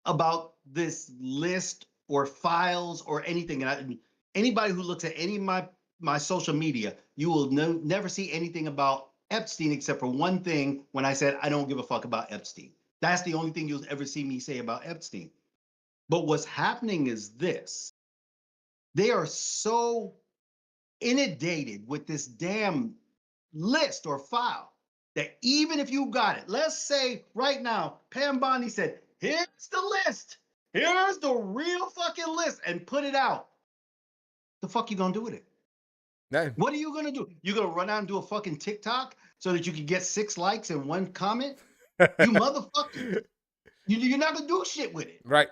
[SPEAKER 2] about this list or files or anything. And anybody who looks at any of my social media, you will never see anything about Epstein except for one thing when I said I don't give a fuck about Epstein. That's the only thing you'll ever see me say about Epstein. But what's happening is this. They are so inundated with this damn list or file that even if you got it, let's say right now, Pam Bondi said, here's the list. Here's the real fucking list and put it out. The fuck you gonna do with it?
[SPEAKER 1] No.
[SPEAKER 2] What are you gonna do? You gonna run out and do a fucking TikTok so that you can get 6 likes and 1 comment? You motherfucker. You're not gonna do shit with it.
[SPEAKER 1] Right.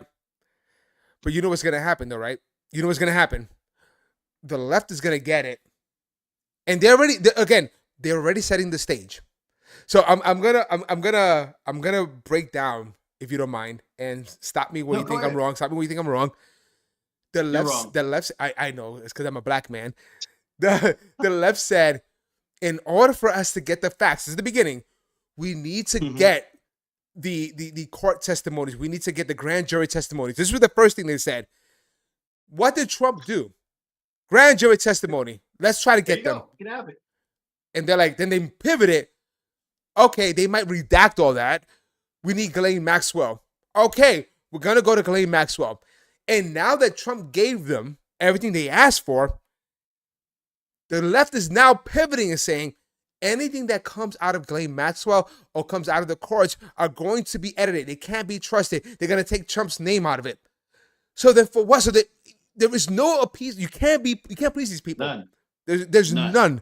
[SPEAKER 1] But you know what's gonna happen though, right? You know what's gonna happen. The left is gonna get it, and they're already setting the stage. So I'm gonna break down, if you don't mind, and stop me when you think I'm wrong. Stop me when you think I'm wrong. The left. I know it's because I'm a black man. The left said, in order for us to get the facts, this is the beginning. We need to get the court testimonies. We need to get the grand jury testimonies. This was the first thing they said. What did Trump do? Grand jury testimony. Let's try to get them.
[SPEAKER 2] You can have it.
[SPEAKER 1] And they're like, then they pivoted. Okay, they might redact all that. We need Ghislaine Maxwell. Okay, we're going to go to Ghislaine Maxwell. And now that Trump gave them everything they asked for, the left is now pivoting and saying anything that comes out of Ghislaine Maxwell or comes out of the courts are going to be edited. They can't be trusted. They're going to take Trump's name out of it. So then for what? So that there is no appease. You can't please these people.
[SPEAKER 2] None.
[SPEAKER 1] There's none.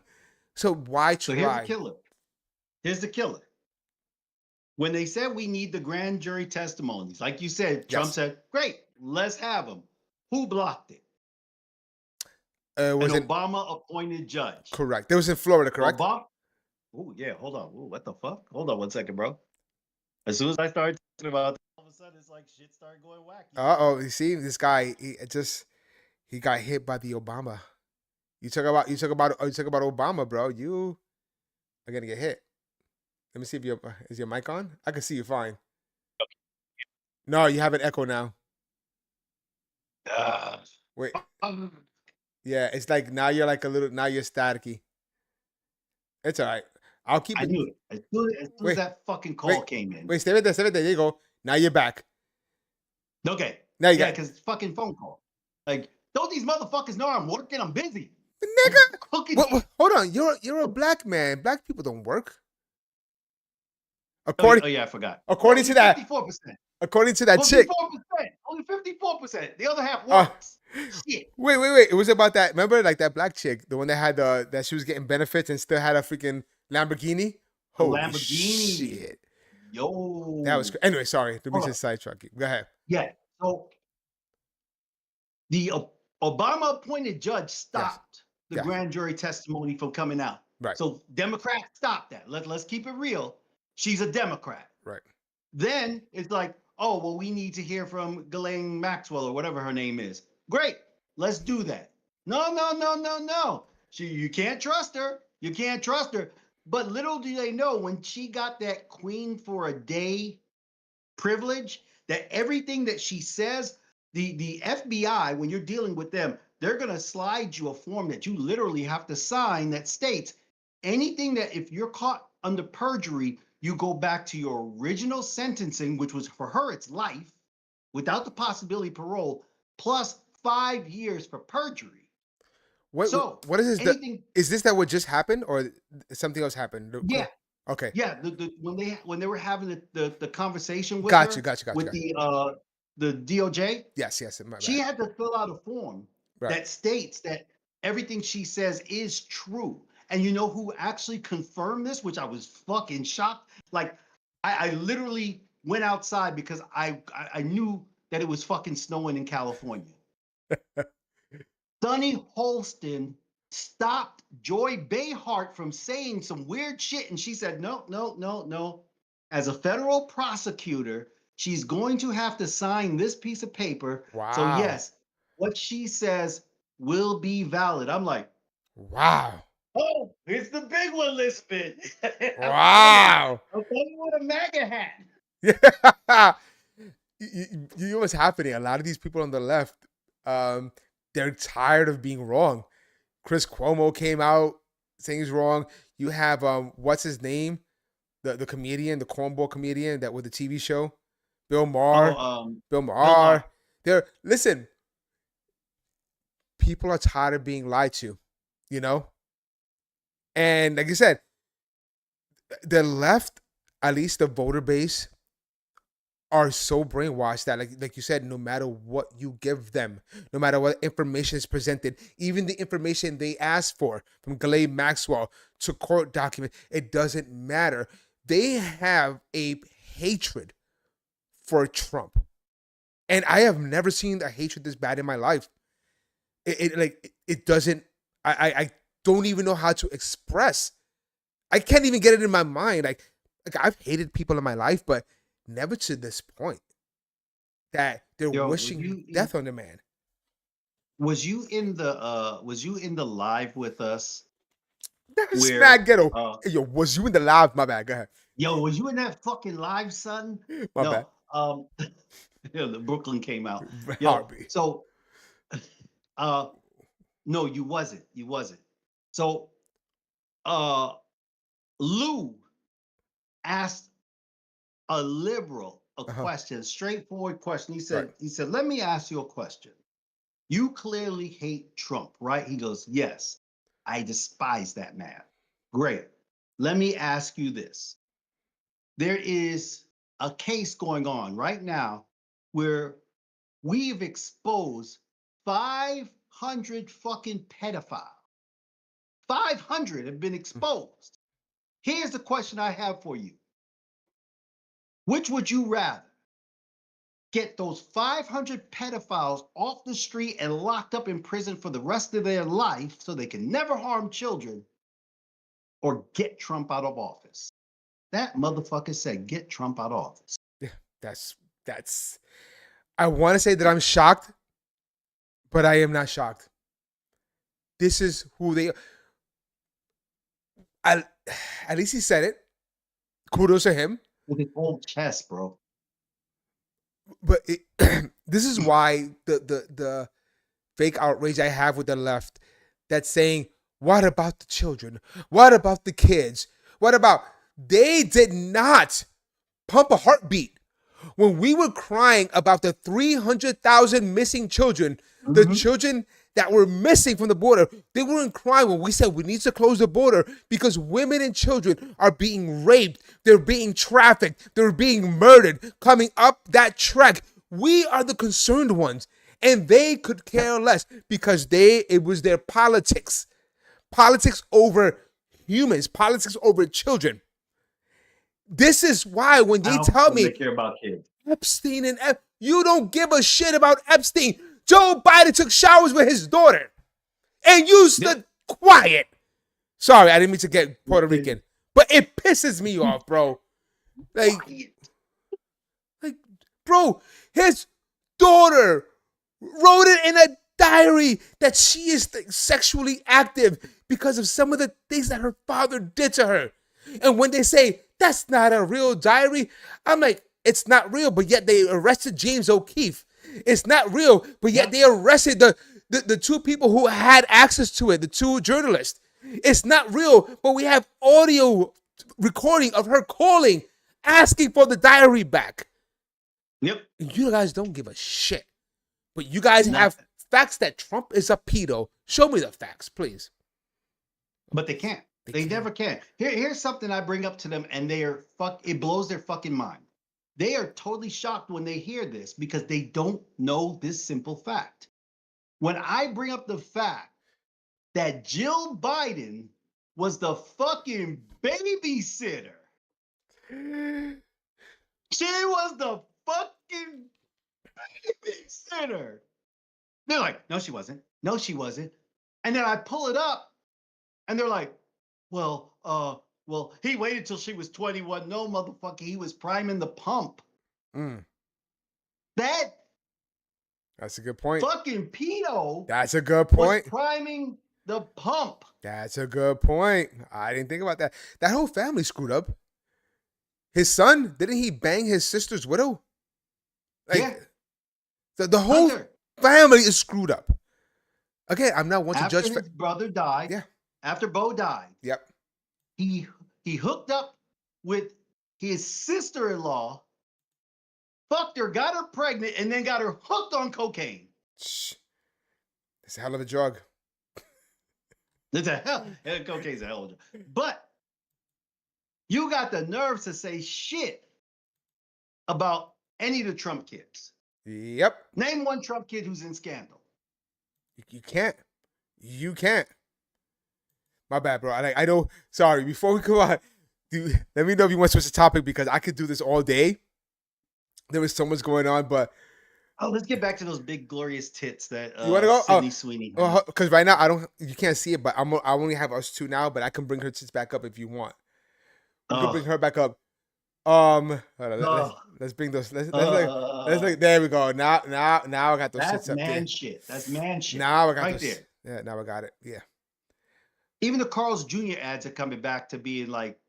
[SPEAKER 1] So why try?
[SPEAKER 2] So here's the killer. Here's the killer. When they said we need the grand jury testimonies, like you said, Trump said, great, let's have them. Who blocked it? An Obama-appointed judge.
[SPEAKER 1] Correct. That was in Florida, correct?
[SPEAKER 2] Oh, yeah, hold on. Ooh, what the fuck? Hold on 1 second, bro. As soon as I started talking about it, all of a sudden it's like shit started going wacky.
[SPEAKER 1] Uh-oh, you see, this guy, he got hit by the Obama. You talk about Obama, bro. You are gonna get hit. Let me see if is your mic on? I can see you fine. No, you have an echo now. Wait. Yeah, it's like now you're staticky. It's all right. I'll keep it.
[SPEAKER 2] I knew it. As soon as that fucking call came in.
[SPEAKER 1] Wait, stay right there. There you go. Now you're back.
[SPEAKER 2] Okay.
[SPEAKER 1] Now you got
[SPEAKER 2] because it's fucking phone call. Like, don't these motherfuckers know I'm working? I'm busy.
[SPEAKER 1] Nigga. Hold on. You're a black man. Black people don't work. According
[SPEAKER 2] I forgot.
[SPEAKER 1] According to that
[SPEAKER 2] 54%.
[SPEAKER 1] According to that chick.
[SPEAKER 2] 54%. Only 54%. The other half works. Shit.
[SPEAKER 1] Wait. It was about that. Remember, like that black chick, the one that had that she was getting benefits and still had a freaking Lamborghini.
[SPEAKER 2] Holy Lamborghini.
[SPEAKER 1] Shit.
[SPEAKER 2] Yo.
[SPEAKER 1] That was anyway. Sorry, the reason sidetrack you. Go ahead.
[SPEAKER 2] Yeah. So the Obama-appointed judge stopped the grand jury testimony from coming out.
[SPEAKER 1] Right.
[SPEAKER 2] So Democrats stopped that. Let's keep it real. She's a Democrat.
[SPEAKER 1] Right.
[SPEAKER 2] Then it's like, oh, well, we need to hear from Ghislaine Maxwell or whatever her name is. Great, let's do that. No, no, no, no, no. You can't trust her. You can't trust her. But little do they know, when she got that queen for a day privilege, that everything that she says, the FBI, when you're dealing with them, they're going to slide you a form that you literally have to sign that states anything that, if you're caught under perjury, you go back to your original sentencing, which was for her, it's life without the possibility of parole, plus 5 years for perjury.
[SPEAKER 1] What
[SPEAKER 2] So
[SPEAKER 1] what is this?
[SPEAKER 2] anything,
[SPEAKER 1] Is this that what just happened, or something else happened?
[SPEAKER 2] yeah,
[SPEAKER 1] Okay.
[SPEAKER 2] yeah. When they were having the conversation with
[SPEAKER 1] Got you.
[SPEAKER 2] her,
[SPEAKER 1] Got you. Got you.
[SPEAKER 2] with
[SPEAKER 1] Got you.
[SPEAKER 2] the DOJ,
[SPEAKER 1] Yes. Yes. My
[SPEAKER 2] she
[SPEAKER 1] bad.
[SPEAKER 2] had to fill out a form
[SPEAKER 1] Right.
[SPEAKER 2] that states that everything she says is true. And you know who actually confirmed this, which I was fucking shocked. Like, I literally went outside because I knew that it was fucking snowing in California. Sunny Holston stopped Joy Behart from saying some weird shit, and she said, no, no, no, no. As a federal prosecutor, she's going to have to sign this piece of paper. So
[SPEAKER 1] Wow.
[SPEAKER 2] yes, what she says will be valid. I'm like,
[SPEAKER 1] Wow.
[SPEAKER 2] oh, it's the big one, Lisbeth.
[SPEAKER 1] Wow.
[SPEAKER 2] I'm coming with a MAGA hat.
[SPEAKER 1] Yeah. You know what's happening? A lot of these people on the left, they're tired of being wrong. Chris Cuomo came out saying he's wrong. You have what's his name? The comedian, the cornball comedian that with the TV show, Bill Maher. Bill Maher. They're listen. People are tired of being lied to, you know. And like I said, the left, at least the voter base, are so brainwashed that like you said, no matter what you give them, no matter what information is presented, even the information they ask for, from Ghislaine Maxwell to court documents, it doesn't matter. They have a hatred for Trump, and I have never seen a hatred this bad in my life. It doesn't. I don't even know how to express. I can't even get it in my mind. Like I've hated people in my life, but never to this point that they're wishing death on the man.
[SPEAKER 2] Was you in the live with us?
[SPEAKER 1] Smack ghetto. Yo, was you in the live? My bad. Go ahead.
[SPEAKER 2] Yo, was you in that fucking live, son?
[SPEAKER 1] My bad.
[SPEAKER 2] The Brooklyn came out. Yo,
[SPEAKER 1] Harvey.
[SPEAKER 2] so no, you wasn't. You wasn't. So Lou asked a liberal a question, straightforward question. He said, let me ask you a question. You clearly hate Trump, right? He goes, yes, I despise that man. Great. Let me ask you this. There is a case going on right now where we've exposed 500 fucking pedophiles. 500 have been exposed. Here's the question I have for you. Which would you rather? Get those 500 pedophiles off the street and locked up in prison for the rest of their life so they can never harm children, or get Trump out of office? That motherfucker said, get Trump out of office.
[SPEAKER 1] Yeah, that's. I want to say that I'm shocked, but I am not shocked. This is who they. At least he said it. Kudos to him.
[SPEAKER 2] With his whole chest, bro.
[SPEAKER 1] But this is why the fake outrage I have with the left, that's saying, what about the children? What about the kids? What about, they did not pump a heartbeat when we were crying about the 300,000 missing children, the children that were missing from the border. They weren't crying when we said we need to close the border because women and children are being raped. They're being trafficked. They're being murdered coming up that trek. We are the concerned ones, and they could care less because it was their politics. Politics over humans, politics over children. This is why when they tell me
[SPEAKER 2] they care about kids.
[SPEAKER 1] Epstein and you don't give a shit about Epstein. Joe Biden took showers with his daughter, and you stood quiet. Sorry, I didn't mean to get Puerto Rican, but it pisses me off, bro. Like Bro, his daughter wrote it in a diary that she is sexually active because of some of the things that her father did to her. And when they say that's not a real diary, I'm like, it's not real, but yet they arrested James O'Keefe. It's not real, but yet they arrested the two people who had access to it, the two journalists. It's not real, but we have audio recording of her calling, asking for the diary back.
[SPEAKER 2] Yep.
[SPEAKER 1] And you guys don't give a shit. But you guys have facts that Trump is a pedo. Show me the facts, please.
[SPEAKER 2] But they can't. They never can. Here's something I bring up to them, and it blows their fucking mind. They are totally shocked when they hear this because they don't know this simple fact. When I bring up the fact that Jill Biden was the fucking babysitter, she was the fucking babysitter. They're like, no, she wasn't. No, she wasn't. And then I pull it up, and they're like, well, he waited till she was 21. No, motherfucker, he was priming the pump.
[SPEAKER 1] That's a good point.
[SPEAKER 2] Fucking pedo.
[SPEAKER 1] That's a good point.
[SPEAKER 2] Was priming the pump.
[SPEAKER 1] That's a good point. I didn't think about that. That whole family screwed up. His son, didn't he bang his sister's widow? Like,
[SPEAKER 2] yeah.
[SPEAKER 1] The whole family is screwed up. Okay, I'm not one to judge.
[SPEAKER 2] After his brother died.
[SPEAKER 1] Yeah.
[SPEAKER 2] After Bo died.
[SPEAKER 1] Yep.
[SPEAKER 2] He hooked up with his sister-in-law, fucked her, got her pregnant, and then got her hooked on cocaine.
[SPEAKER 1] It's a hell of a drug.
[SPEAKER 2] Cocaine's a hell of a drug. But you got the nerves to say shit about any of the Trump kids.
[SPEAKER 1] Yep.
[SPEAKER 2] Name one Trump kid who's in scandal.
[SPEAKER 1] You can't. You can't. My bad, bro. I know. Sorry. Before we go on, dude, let me know if you want to switch the topic because I could do this all day. There was so much going on, but
[SPEAKER 2] let's get back to those big glorious tits that
[SPEAKER 1] you want to go?
[SPEAKER 2] Sydney Sweeney.
[SPEAKER 1] Because right now you can't see it, but I only have us two now. But I can bring her tits back up if you want. We can bring her back up. Let's bring those. Let's like. There we go. Now I got those tits up there.
[SPEAKER 2] That's man shit.
[SPEAKER 1] Now I got
[SPEAKER 2] right
[SPEAKER 1] those,
[SPEAKER 2] there.
[SPEAKER 1] Yeah. Now I got it. Yeah.
[SPEAKER 2] Even the Carl's Jr. ads are coming back to being like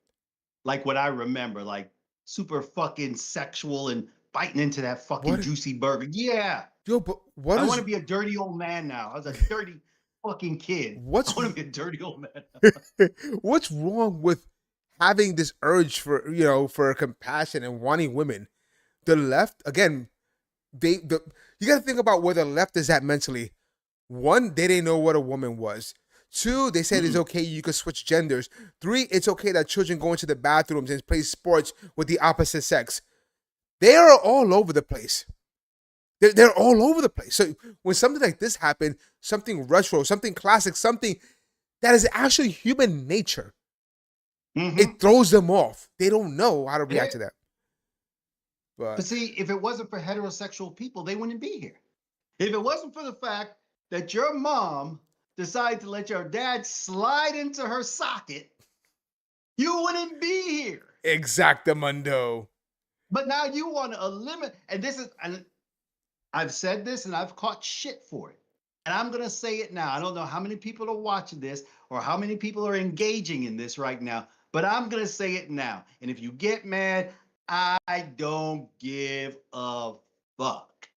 [SPEAKER 2] what I remember, like super fucking sexual and biting into that fucking juicy burger. Yeah.
[SPEAKER 1] Yo, but
[SPEAKER 2] I want to be a dirty old man now. I was a dirty fucking kid. I want to be a dirty old man.
[SPEAKER 1] What's wrong with having this urge for compassion and wanting women? The left, again, you got to think about where the left is at mentally. One, they didn't know what a woman was. Two, they said it's okay you could switch genders. Three, it's okay that children go into the bathrooms and play sports with the opposite sex. They are all over the place. They're all over the place. So when something like this happened, something retro, something classic, something that is actually human nature, it throws them off. They don't know how to react to that.
[SPEAKER 2] But see, if it wasn't for heterosexual people, they wouldn't be here. If it wasn't for the fact that your mom decided to let your dad slide into her socket, you wouldn't be here.
[SPEAKER 1] Exactamundo.
[SPEAKER 2] But now you want to eliminate, and I've said this and I've caught shit for it. And I'm going to say it now. I don't know how many people are watching this or how many people are engaging in this right now, but I'm going to say it now. And if you get mad, I don't give a fuck.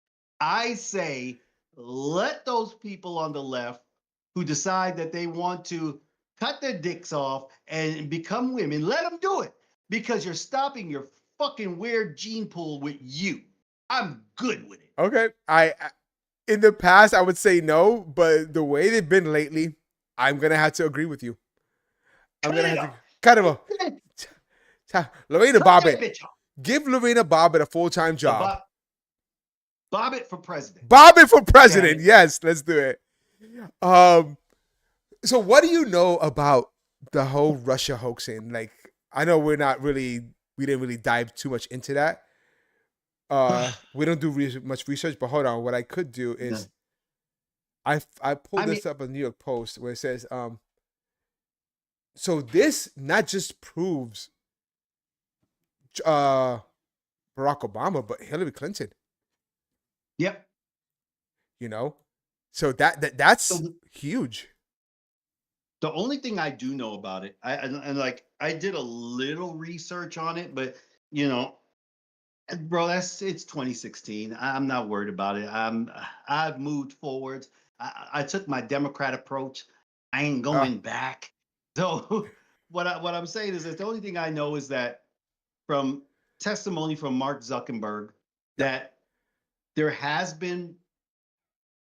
[SPEAKER 2] I say, let those people on the left who decide that they want to cut their dicks off and become women, let them do it, because you're stopping your fucking weird gene pool with you. I'm good with it.
[SPEAKER 1] Okay. In the past, I would say no, but the way they've been lately, I'm going to have to agree with you. I'm going to have to cut him off. Lorena Bobbitt. Give Lorena Bobbitt a full-time job.
[SPEAKER 2] Bobbitt for president.
[SPEAKER 1] Bobbitt for president. Okay. Yes, let's do it. So what do you know about the whole Russia hoaxing? Like, I know we didn't really dive too much into that. We don't do much research, but hold on. What I could do is I pulled this up on New York Post where it says, so this not just proves Barack Obama, but Hillary Clinton.
[SPEAKER 2] Yep.
[SPEAKER 1] You know, so that's
[SPEAKER 2] So
[SPEAKER 1] huge.
[SPEAKER 2] the only thing I do know about it, and like I did a little research on it, but you know, bro, it's 2016. I'm not worried about it. I've moved forward. I took my Democrat approach. I ain't
[SPEAKER 1] Uh,
[SPEAKER 2] going back. So what I'm saying is that the only thing I know is that from testimony from Mark Zuckerberg
[SPEAKER 1] yep.
[SPEAKER 2] that there has been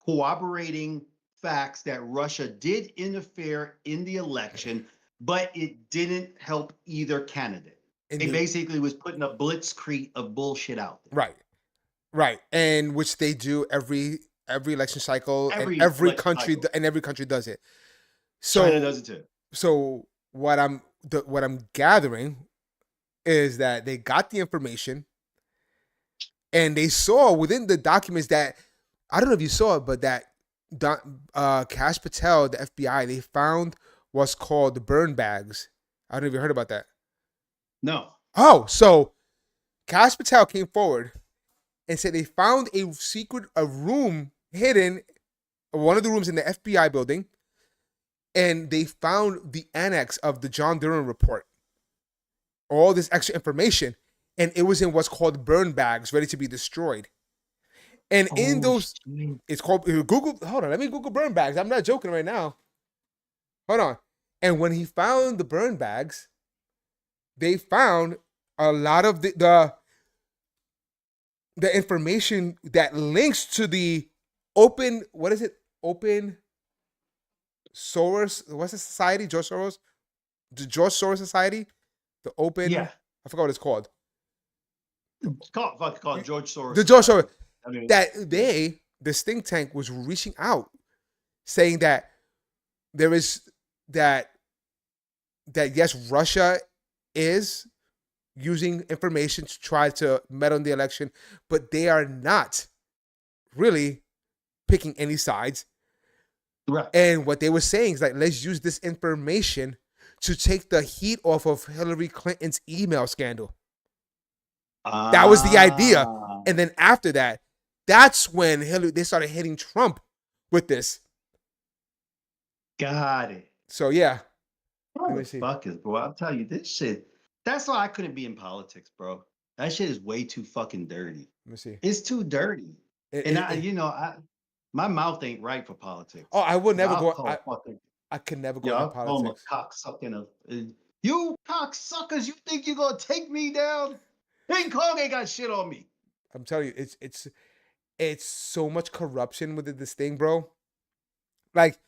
[SPEAKER 2] corroborating facts that Russia did interfere in the election, but it didn't help either candidate.
[SPEAKER 1] And
[SPEAKER 2] It basically was putting a blitzkrieg of bullshit out there.
[SPEAKER 1] right, right, and which they do every election cycle, and
[SPEAKER 2] Every election cycle.
[SPEAKER 1] every country does it.
[SPEAKER 2] China
[SPEAKER 1] So
[SPEAKER 2] does it too.
[SPEAKER 1] so what I'm gathering is that they got the information and they saw within the documents that I don't know if you saw it, but that Kash Patel, the FBI, they found what's called the burn bags. I don't know if you heard about that.
[SPEAKER 2] No.
[SPEAKER 1] Oh, so Kash Patel came forward and said they found a room hidden, one of the rooms in the FBI building, and they found the annex of the John Durham report. All this extra information, and it was in what's called burn bags, ready to be destroyed. And in
[SPEAKER 2] Oh
[SPEAKER 1] those,
[SPEAKER 2] shit.
[SPEAKER 1] it's called Google. Hold on, let me Google burn bags. I'm not joking right now. Hold on. And when he found the burn bags, they found a lot of the information that links to the open. What is it? Open Soros. What's the society? George Soros. The George Soros Society. The open.
[SPEAKER 2] Yeah.
[SPEAKER 1] I forgot what it's called.
[SPEAKER 2] It's called George Soros.
[SPEAKER 1] The George Soros.
[SPEAKER 2] I mean,
[SPEAKER 1] That this think tank was reaching out, saying that there is that yes, Russia is using information to try to meddle in the election, but they are not really picking any sides.
[SPEAKER 2] right.
[SPEAKER 1] And what they were saying is like, let's use this information to take the heat off of Hillary Clinton's email scandal. That was the idea.
[SPEAKER 2] Ah,
[SPEAKER 1] And then after that, that's when they started hitting Trump with this.
[SPEAKER 2] got it.
[SPEAKER 1] So yeah, let me see.
[SPEAKER 2] Motherfuckers, bro. I'll tell you this shit. That's why I couldn't be in politics, bro. That shit is way too fucking dirty.
[SPEAKER 1] Let me see.
[SPEAKER 2] It's too dirty.
[SPEAKER 1] It-
[SPEAKER 2] And
[SPEAKER 1] it- it-
[SPEAKER 2] my mouth ain't right for politics.
[SPEAKER 1] oh, I would
[SPEAKER 2] 'Cause
[SPEAKER 1] never
[SPEAKER 2] I'll
[SPEAKER 1] go.
[SPEAKER 2] call fucking,
[SPEAKER 1] I could never go
[SPEAKER 2] yeah,
[SPEAKER 1] into
[SPEAKER 2] I'll call him a
[SPEAKER 1] politics.
[SPEAKER 2] cocksucking. You cocksuckers, you think you're gonna take me down? King Kong ain't got shit on me.
[SPEAKER 1] I'm telling you, it's so much corruption within this thing, bro. Like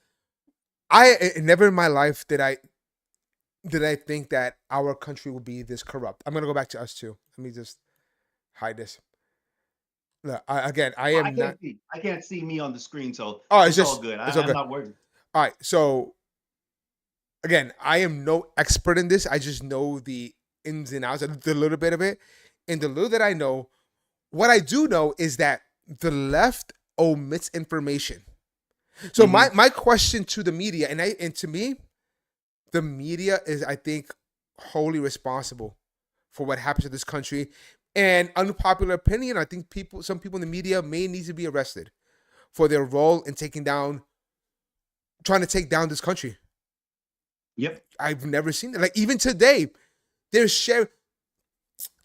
[SPEAKER 1] never in my life did I think that our country would be this corrupt. I'm gonna go back to us too. Let me just hide this. Look, again, I am not.
[SPEAKER 2] I can't see me on the screen, so
[SPEAKER 1] Oh,
[SPEAKER 2] it's all good.
[SPEAKER 1] it's all
[SPEAKER 2] I'm
[SPEAKER 1] good.
[SPEAKER 2] not worried.
[SPEAKER 1] All right, so again, I am no expert in this. I just know the ins and outs, the little bit of it, and the little that I know. What I do know is that the left omits information. So my question to the media, and to me, the media is, I think, wholly responsible for what happens to this country. And unpopular opinion, I think some people in the media may need to be arrested for their role in trying to take down this country.
[SPEAKER 2] Yep.
[SPEAKER 1] I've never seen it. Like even today, there's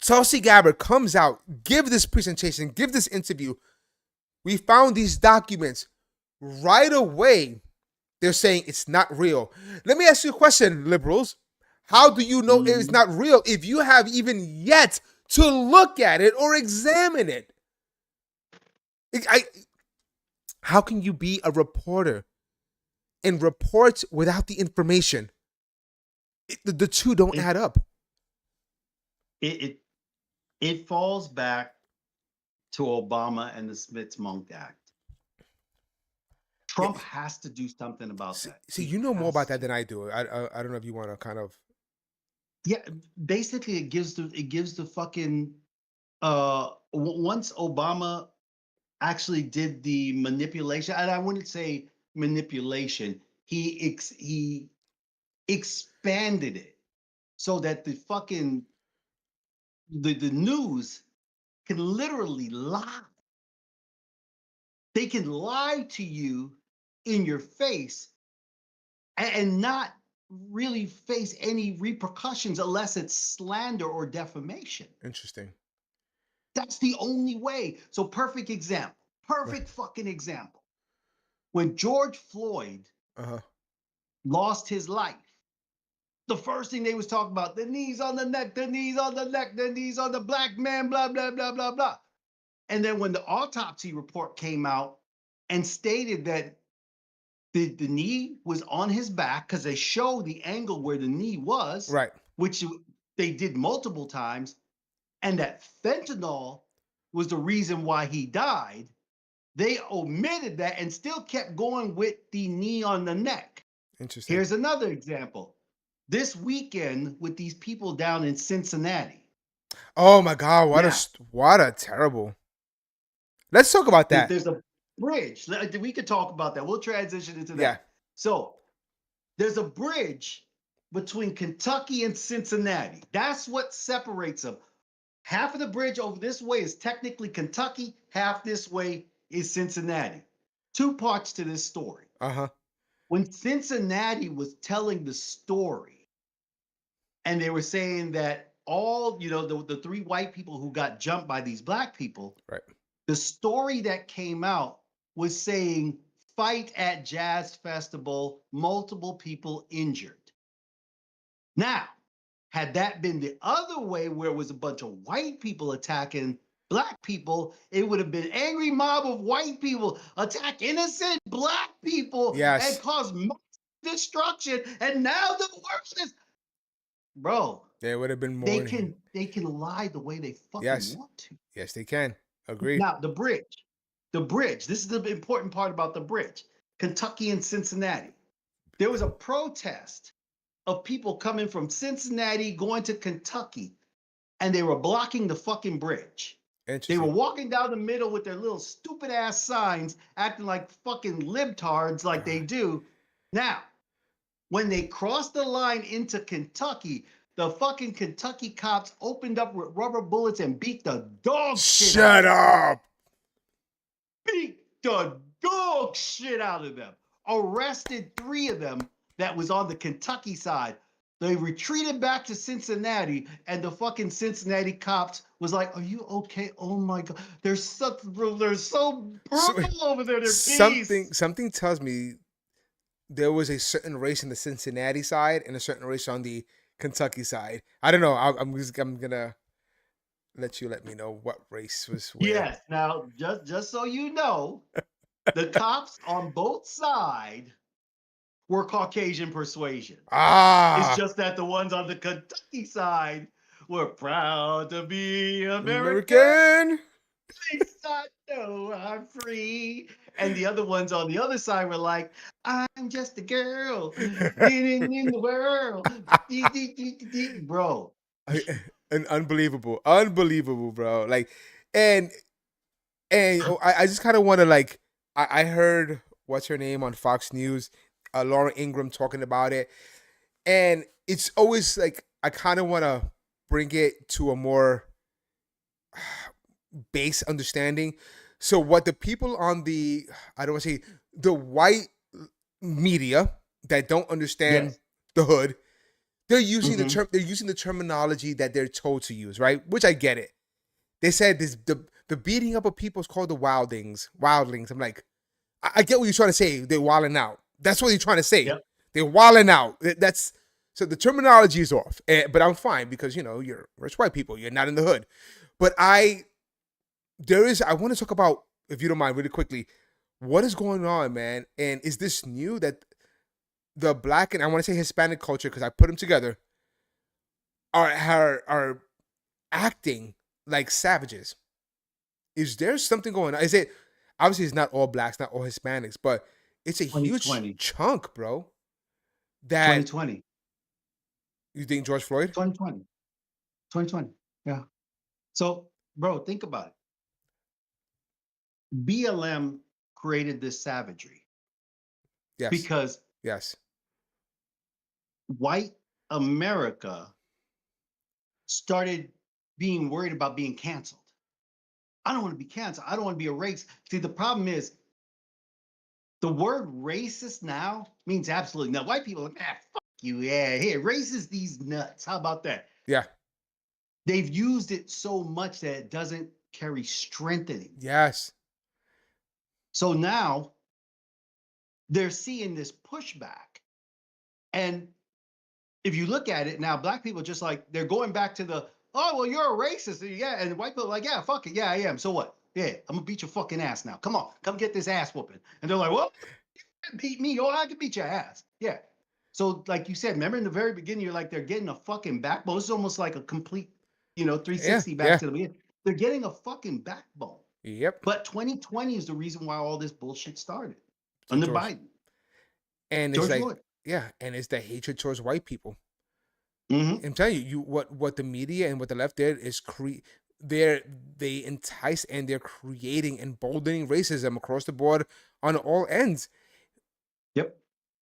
[SPEAKER 1] Tulsi Gabbard comes out, give this presentation, give this interview. We found these documents. Right away, they're saying it's not real. Let me ask you a question, liberals. How do you know it's not real if you have even yet to look at it or examine it? How can you be a reporter and report without the information? The two don't add up.
[SPEAKER 2] It falls back to Obama and the Smith-Monk Act. Trump has to do something about that.
[SPEAKER 1] See, you know more about that than I do. I don't know if you want to kind of.
[SPEAKER 2] Yeah, basically, it gives the fucking once Obama actually did the manipulation, and I wouldn't say manipulation. He expanded it so that the fucking the news can literally lie. They can lie to you in your face and not really face any repercussions unless it's slander or defamation.
[SPEAKER 1] Interesting.
[SPEAKER 2] That's the only way. So, perfect example.
[SPEAKER 1] Right.
[SPEAKER 2] Perfect fucking example. When George Floyd
[SPEAKER 1] Uh-huh.
[SPEAKER 2] lost his life, the first thing they was talking about, the knees on the neck, the knees on the neck, the knees on the black man, blah, blah, blah, blah, blah. And then when the autopsy report came out and stated that the knee was on his back, because they show the angle where the knee was,
[SPEAKER 1] Right.
[SPEAKER 2] which they did multiple times, and that fentanyl was the reason why he died, they omitted that and still kept going with the knee on the neck.
[SPEAKER 1] Interesting.
[SPEAKER 2] Here's another example. This weekend with these people down in Cincinnati.
[SPEAKER 1] Oh my God,
[SPEAKER 2] Now,
[SPEAKER 1] what a terrible. Let's talk about that.
[SPEAKER 2] there's a bridge. We could talk about that. We'll transition into
[SPEAKER 1] Yeah.
[SPEAKER 2] that. So there's a bridge between Kentucky and Cincinnati. That's what separates them. Half of the bridge over this way is technically Kentucky, half this way is Cincinnati. Two parts to this story.
[SPEAKER 1] Uh-huh.
[SPEAKER 2] When Cincinnati was telling the story, and they were saying that all, the three white people who got jumped by these black people,
[SPEAKER 1] Right.
[SPEAKER 2] the story that came out was saying fight at jazz festival, multiple people injured. Now, had that been the other way, where it was a bunch of white people attacking black people, it would have been angry mob of white people attack innocent black people and
[SPEAKER 1] Yes.
[SPEAKER 2] cause mass destruction. And now the worst is, bro,
[SPEAKER 1] There would have been
[SPEAKER 2] they
[SPEAKER 1] more.
[SPEAKER 2] can lie the way they fucking
[SPEAKER 1] Yes.
[SPEAKER 2] want to.
[SPEAKER 1] Yes, they can. Agree.
[SPEAKER 2] Now, the bridge. The bridge. This is the important part about the bridge. Kentucky and Cincinnati. There was a protest of people coming from Cincinnati going to Kentucky, and they were blocking the fucking bridge. They were
[SPEAKER 1] Interesting.
[SPEAKER 2] walking down the middle with their little stupid ass signs, acting like fucking libtards like they
[SPEAKER 1] God.
[SPEAKER 2] do. Now, when they crossed the line into Kentucky, the fucking Kentucky cops opened up with rubber bullets and beat the dog shit out
[SPEAKER 1] Shut
[SPEAKER 2] of them.
[SPEAKER 1] up.
[SPEAKER 2] Beat the dog shit out of them. Arrested three of them that was on the Kentucky side. They retreated back to Cincinnati, and the fucking Cincinnati cops was like, "Are you okay? Oh my god, they're so
[SPEAKER 1] So,
[SPEAKER 2] brutal over there. They're
[SPEAKER 1] something
[SPEAKER 2] peace."
[SPEAKER 1] something tells me there was a certain race in the Cincinnati side and a certain race on the Kentucky side. I don't know. I'm gonna let me know what race was where.
[SPEAKER 2] Yes. Now, just so you know, the cops on both sides were Caucasian persuasion. It's
[SPEAKER 1] Ah,
[SPEAKER 2] just that the ones on the Kentucky side were proud to be American.
[SPEAKER 1] American.
[SPEAKER 2] I know I'm free. And the other ones on the other side were like, I'm just a girl living in the world. Bro.
[SPEAKER 1] I- and unbelievable, bro. Like, and I just kind of want to like, I heard what's her name on Fox News, Laura Ingraham talking about it, and it's always like I kind of want to bring it to a more base understanding. So what the people on the, I don't want to say the white media that don't understand
[SPEAKER 2] Yes.
[SPEAKER 1] the hood, they're using the
[SPEAKER 2] Mhm.
[SPEAKER 1] term, they're using the terminology that they're told to use, right? Which I get it. They said this the beating up of people is called the wildlings. I'm like, I get what you're trying to say. They're wilding out. That's what you're trying to say.
[SPEAKER 2] Yep.
[SPEAKER 1] They're wilding out. That's so the terminology is off. But I'm fine because you're rich white people. You're not in the hood. But I want to talk about, if you don't mind, really quickly, what is going on, man? And is this new that the black and I want to say Hispanic culture, because I put them together, are acting like savages? Is there something going on? Is it obviously it's not all blacks, not all Hispanics, but it's a huge
[SPEAKER 2] 2020.
[SPEAKER 1] chunk, bro. That
[SPEAKER 2] 2020.
[SPEAKER 1] you think George Floyd?
[SPEAKER 2] 2020. 2020. Yeah. So, bro, think about it. BLM created this savagery
[SPEAKER 1] Yes,
[SPEAKER 2] because
[SPEAKER 1] yes,
[SPEAKER 2] white America started being worried about being canceled. I don't want to be canceled. I don't want to be erased. See, the problem is the word racist now means absolutely nothing. White people are like, fuck you. Yeah, here, racist these nuts. How about that?
[SPEAKER 1] Yeah.
[SPEAKER 2] They've used it so much that it doesn't carry strength anymore.
[SPEAKER 1] Yes.
[SPEAKER 2] So now they're seeing this pushback. And if you look at it now, black people just like they're going back to the, oh, well, you're a racist. Yeah. And white people are like, yeah, fuck it. Yeah, I am. So what? Yeah, I'm gonna beat your fucking ass now. Come on, come get this ass whooping. And they're like, well, you can't beat me. Oh, I can beat your ass. Yeah. So, like you said, remember in the very beginning, you're like, they're getting a fucking backbone. It's almost like a complete,
[SPEAKER 1] Yeah.
[SPEAKER 2] 360 back
[SPEAKER 1] Yeah.
[SPEAKER 2] to the beginning. They're getting a fucking backbone.
[SPEAKER 1] Yep.
[SPEAKER 2] But 2020 is the reason why all this bullshit started
[SPEAKER 1] So
[SPEAKER 2] under
[SPEAKER 1] George.
[SPEAKER 2] Biden.
[SPEAKER 1] And it's
[SPEAKER 2] George
[SPEAKER 1] like,
[SPEAKER 2] Floyd.
[SPEAKER 1] yeah, and it's the hatred towards white people.
[SPEAKER 2] Mm-hmm.
[SPEAKER 1] I'm telling you, what the media and what the left did is they entice and they're creating emboldening racism across the board on all ends.
[SPEAKER 2] Yep.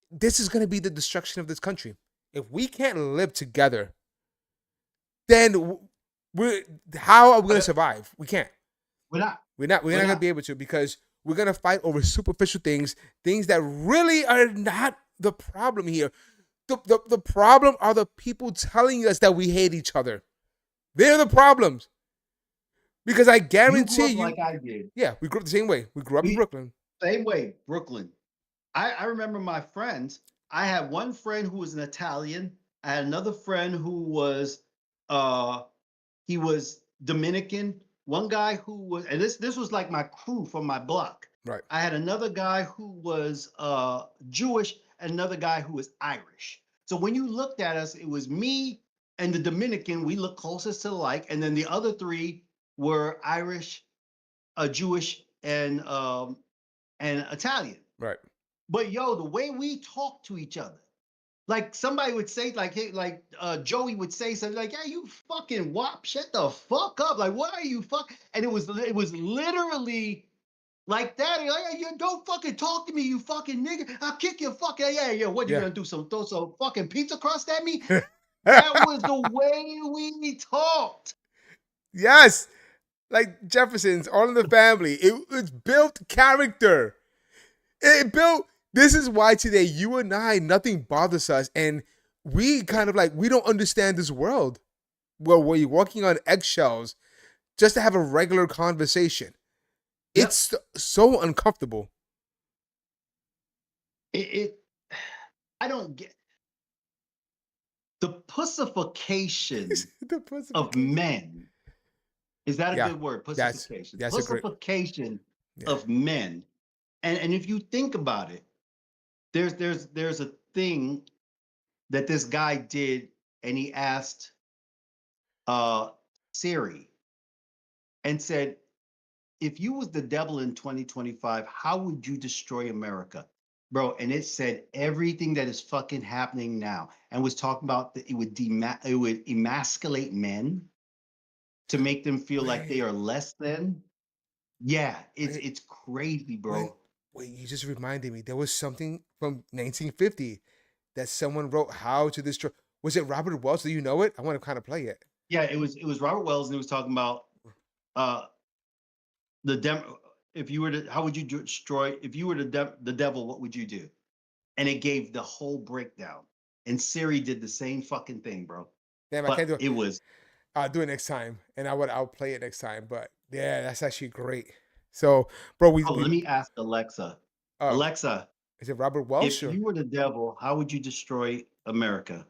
[SPEAKER 1] This is going to be the destruction of this country. If we can't live together, then how are we going to survive? We can't.
[SPEAKER 2] We're not.
[SPEAKER 1] We're not going to be able to, because we're going to fight over superficial things that really are not the problem here. The problem are the people telling us that we hate each other. They're the problems. Because I guarantee you,
[SPEAKER 2] like I did.
[SPEAKER 1] Yeah, we grew up the same way. We grew up in Brooklyn.
[SPEAKER 2] Same way, Brooklyn. I remember my friends. I had one friend who was an Italian. I had another friend who was he was Dominican. One guy who was, and this was like my crew from my block.
[SPEAKER 1] Right.
[SPEAKER 2] I had another guy who was Jewish, and another guy who was Irish. So when you looked at us, it was me and the Dominican. We looked closest to the like, and then the other three were Irish, Jewish, and Italian.
[SPEAKER 1] Right.
[SPEAKER 2] But yo, the way we talk to each other, like somebody would say, like, hey, like Joey would say something like, "Yeah, you fucking wop, shut the fuck up!" Like, what are you fuck? And it was literally like that. You're like, hey, you don't fucking talk to me, you fucking nigga. I'll kick your fucking yeah. What you gonna do? Throw some fucking pizza crust at me? That was the way we talked.
[SPEAKER 1] Yes, like Jefferson's, All in the Family. It's built character. It built. This is why today you and I, nothing bothers us, and we kind of like, we don't understand this world. Well, where you're walking on eggshells just to have a regular conversation. Yep. It's so uncomfortable.
[SPEAKER 2] I don't get the pussification of men. Is that a good word? Pussification.
[SPEAKER 1] That's
[SPEAKER 2] pussification of men. And if you think about it, there's a thing that this guy did, and he asked Siri and said, if you was the devil in 2025, how would you destroy America? Bro, and it said everything that is fucking happening now, and was talking about that it would emasculate men to make them feel like they are less than. Yeah, it's crazy, bro.
[SPEAKER 1] Wait, you just reminded me. There was something from 1950 that someone wrote how to destroy. Was it Robert Wells? Do you know it? I want to kind of play it.
[SPEAKER 2] Yeah, it was Robert Wells, and he was talking about if you were to, how would you destroy, if you were the devil, what would you do? And it gave the whole breakdown. And Siri did the same fucking thing, bro.
[SPEAKER 1] Damn, I can't do
[SPEAKER 2] it.
[SPEAKER 1] I'll do it next time, and I'll play it next time. But yeah, that's actually great. So, bro,
[SPEAKER 2] let me ask Alexa. Alexa,
[SPEAKER 1] is it Robert Welsh?
[SPEAKER 2] If you were the devil, how would you destroy America?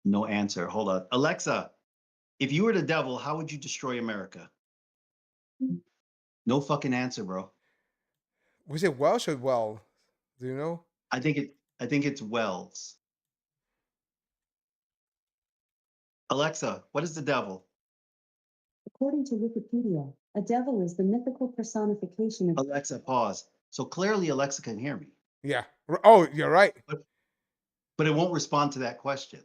[SPEAKER 2] No answer. Hold on. Alexa, if you were the devil, how would you destroy America? No fucking answer, bro.
[SPEAKER 1] Was it Welsh or Well? Do you know?
[SPEAKER 2] I think it's Wells. Alexa, what is the devil?
[SPEAKER 3] According to Wikipedia, a devil is the mythical personification of...
[SPEAKER 2] Alexa, pause. So clearly Alexa can hear me.
[SPEAKER 1] Yeah. Oh, you're right.
[SPEAKER 2] But it won't respond to that question.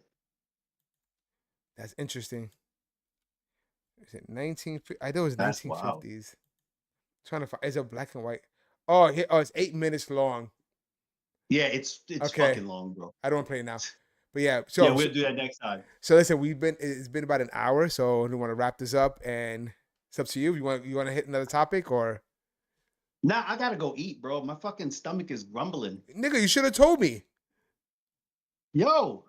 [SPEAKER 1] That's interesting. Is it 1950? I know it was 1950s. Wow. Trying to find. Is it black and white? Oh, it's 8 minutes long.
[SPEAKER 2] Yeah, it's okay. Fucking long, bro.
[SPEAKER 1] I don't want to play it now. But yeah,
[SPEAKER 2] Yeah,
[SPEAKER 1] so
[SPEAKER 2] we'll do that next time.
[SPEAKER 1] so listen, it's been about an hour, so we want to wrap this up, and it's up to you. You want to hit another topic, or
[SPEAKER 2] Nah, I gotta go eat, bro. My fucking stomach is grumbling.
[SPEAKER 1] nigga, you should have told me.
[SPEAKER 2] Yo,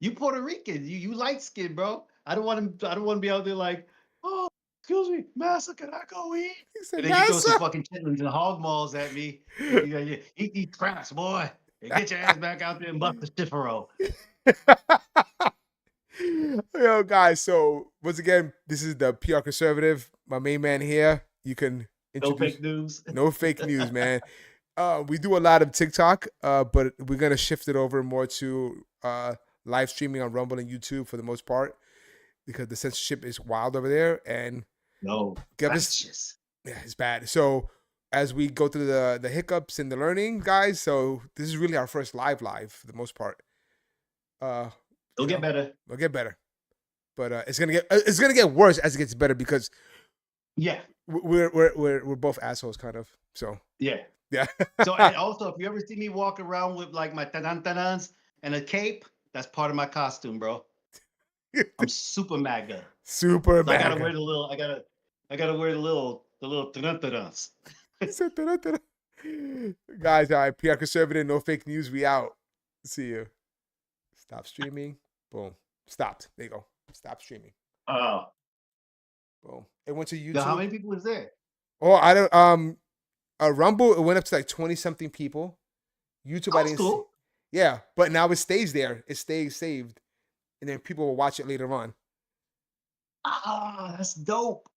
[SPEAKER 2] you Puerto Rican. You light skinned, bro. I don't want to be out there like, oh, excuse me, massa, can I go eat?
[SPEAKER 1] He said,
[SPEAKER 2] And then you throw some
[SPEAKER 1] "Massa."
[SPEAKER 2] fucking chitlins and hog maws at me. You eat these scraps, boy. And get your ass back out there and bust the stifero.
[SPEAKER 1] Yo, guys. So once again, this is the PR conservative. My main man here. You can
[SPEAKER 2] No
[SPEAKER 1] introduce.
[SPEAKER 2] fake news.
[SPEAKER 1] No fake news, man. We do a lot of TikTok, but we're gonna shift it over more to live streaming on Rumble and YouTube for the most part, because the censorship is wild over there, and
[SPEAKER 2] No,
[SPEAKER 1] Give
[SPEAKER 2] that's
[SPEAKER 1] us-
[SPEAKER 2] just
[SPEAKER 1] yeah, it's bad. So as we go through the hiccups and the learning, guys, so this is really our first live for the most part.
[SPEAKER 2] it'll
[SPEAKER 1] you
[SPEAKER 2] get
[SPEAKER 1] know,
[SPEAKER 2] better.
[SPEAKER 1] It'll get better, but it's gonna get worse as it gets better, because
[SPEAKER 2] Yeah,
[SPEAKER 1] we're both assholes, kind of. So
[SPEAKER 2] yeah.
[SPEAKER 1] yeah.
[SPEAKER 2] So and also, if you ever see me walk around with like my tanans and a cape, that's part of my costume, bro. I'm super MAGA.
[SPEAKER 1] Super
[SPEAKER 2] So I gotta
[SPEAKER 1] MAGA.
[SPEAKER 2] wear the little. I gotta wear the little tanans.
[SPEAKER 1] Guys, all right, PR conservative, no fake news. We out. See you. Stop streaming. Boom. Stopped. There you go. Stop streaming.
[SPEAKER 2] Oh,
[SPEAKER 1] Boom. It went to YouTube.
[SPEAKER 2] now how many people is there?
[SPEAKER 1] Oh, I don't. Rumble, it went up to like 20 something people. YouTube, I
[SPEAKER 2] That's
[SPEAKER 1] didn't see.
[SPEAKER 2] cool.
[SPEAKER 1] Yeah, but now it stays there. It stays saved, and then people will watch it later on.
[SPEAKER 2] Ah, that's dope.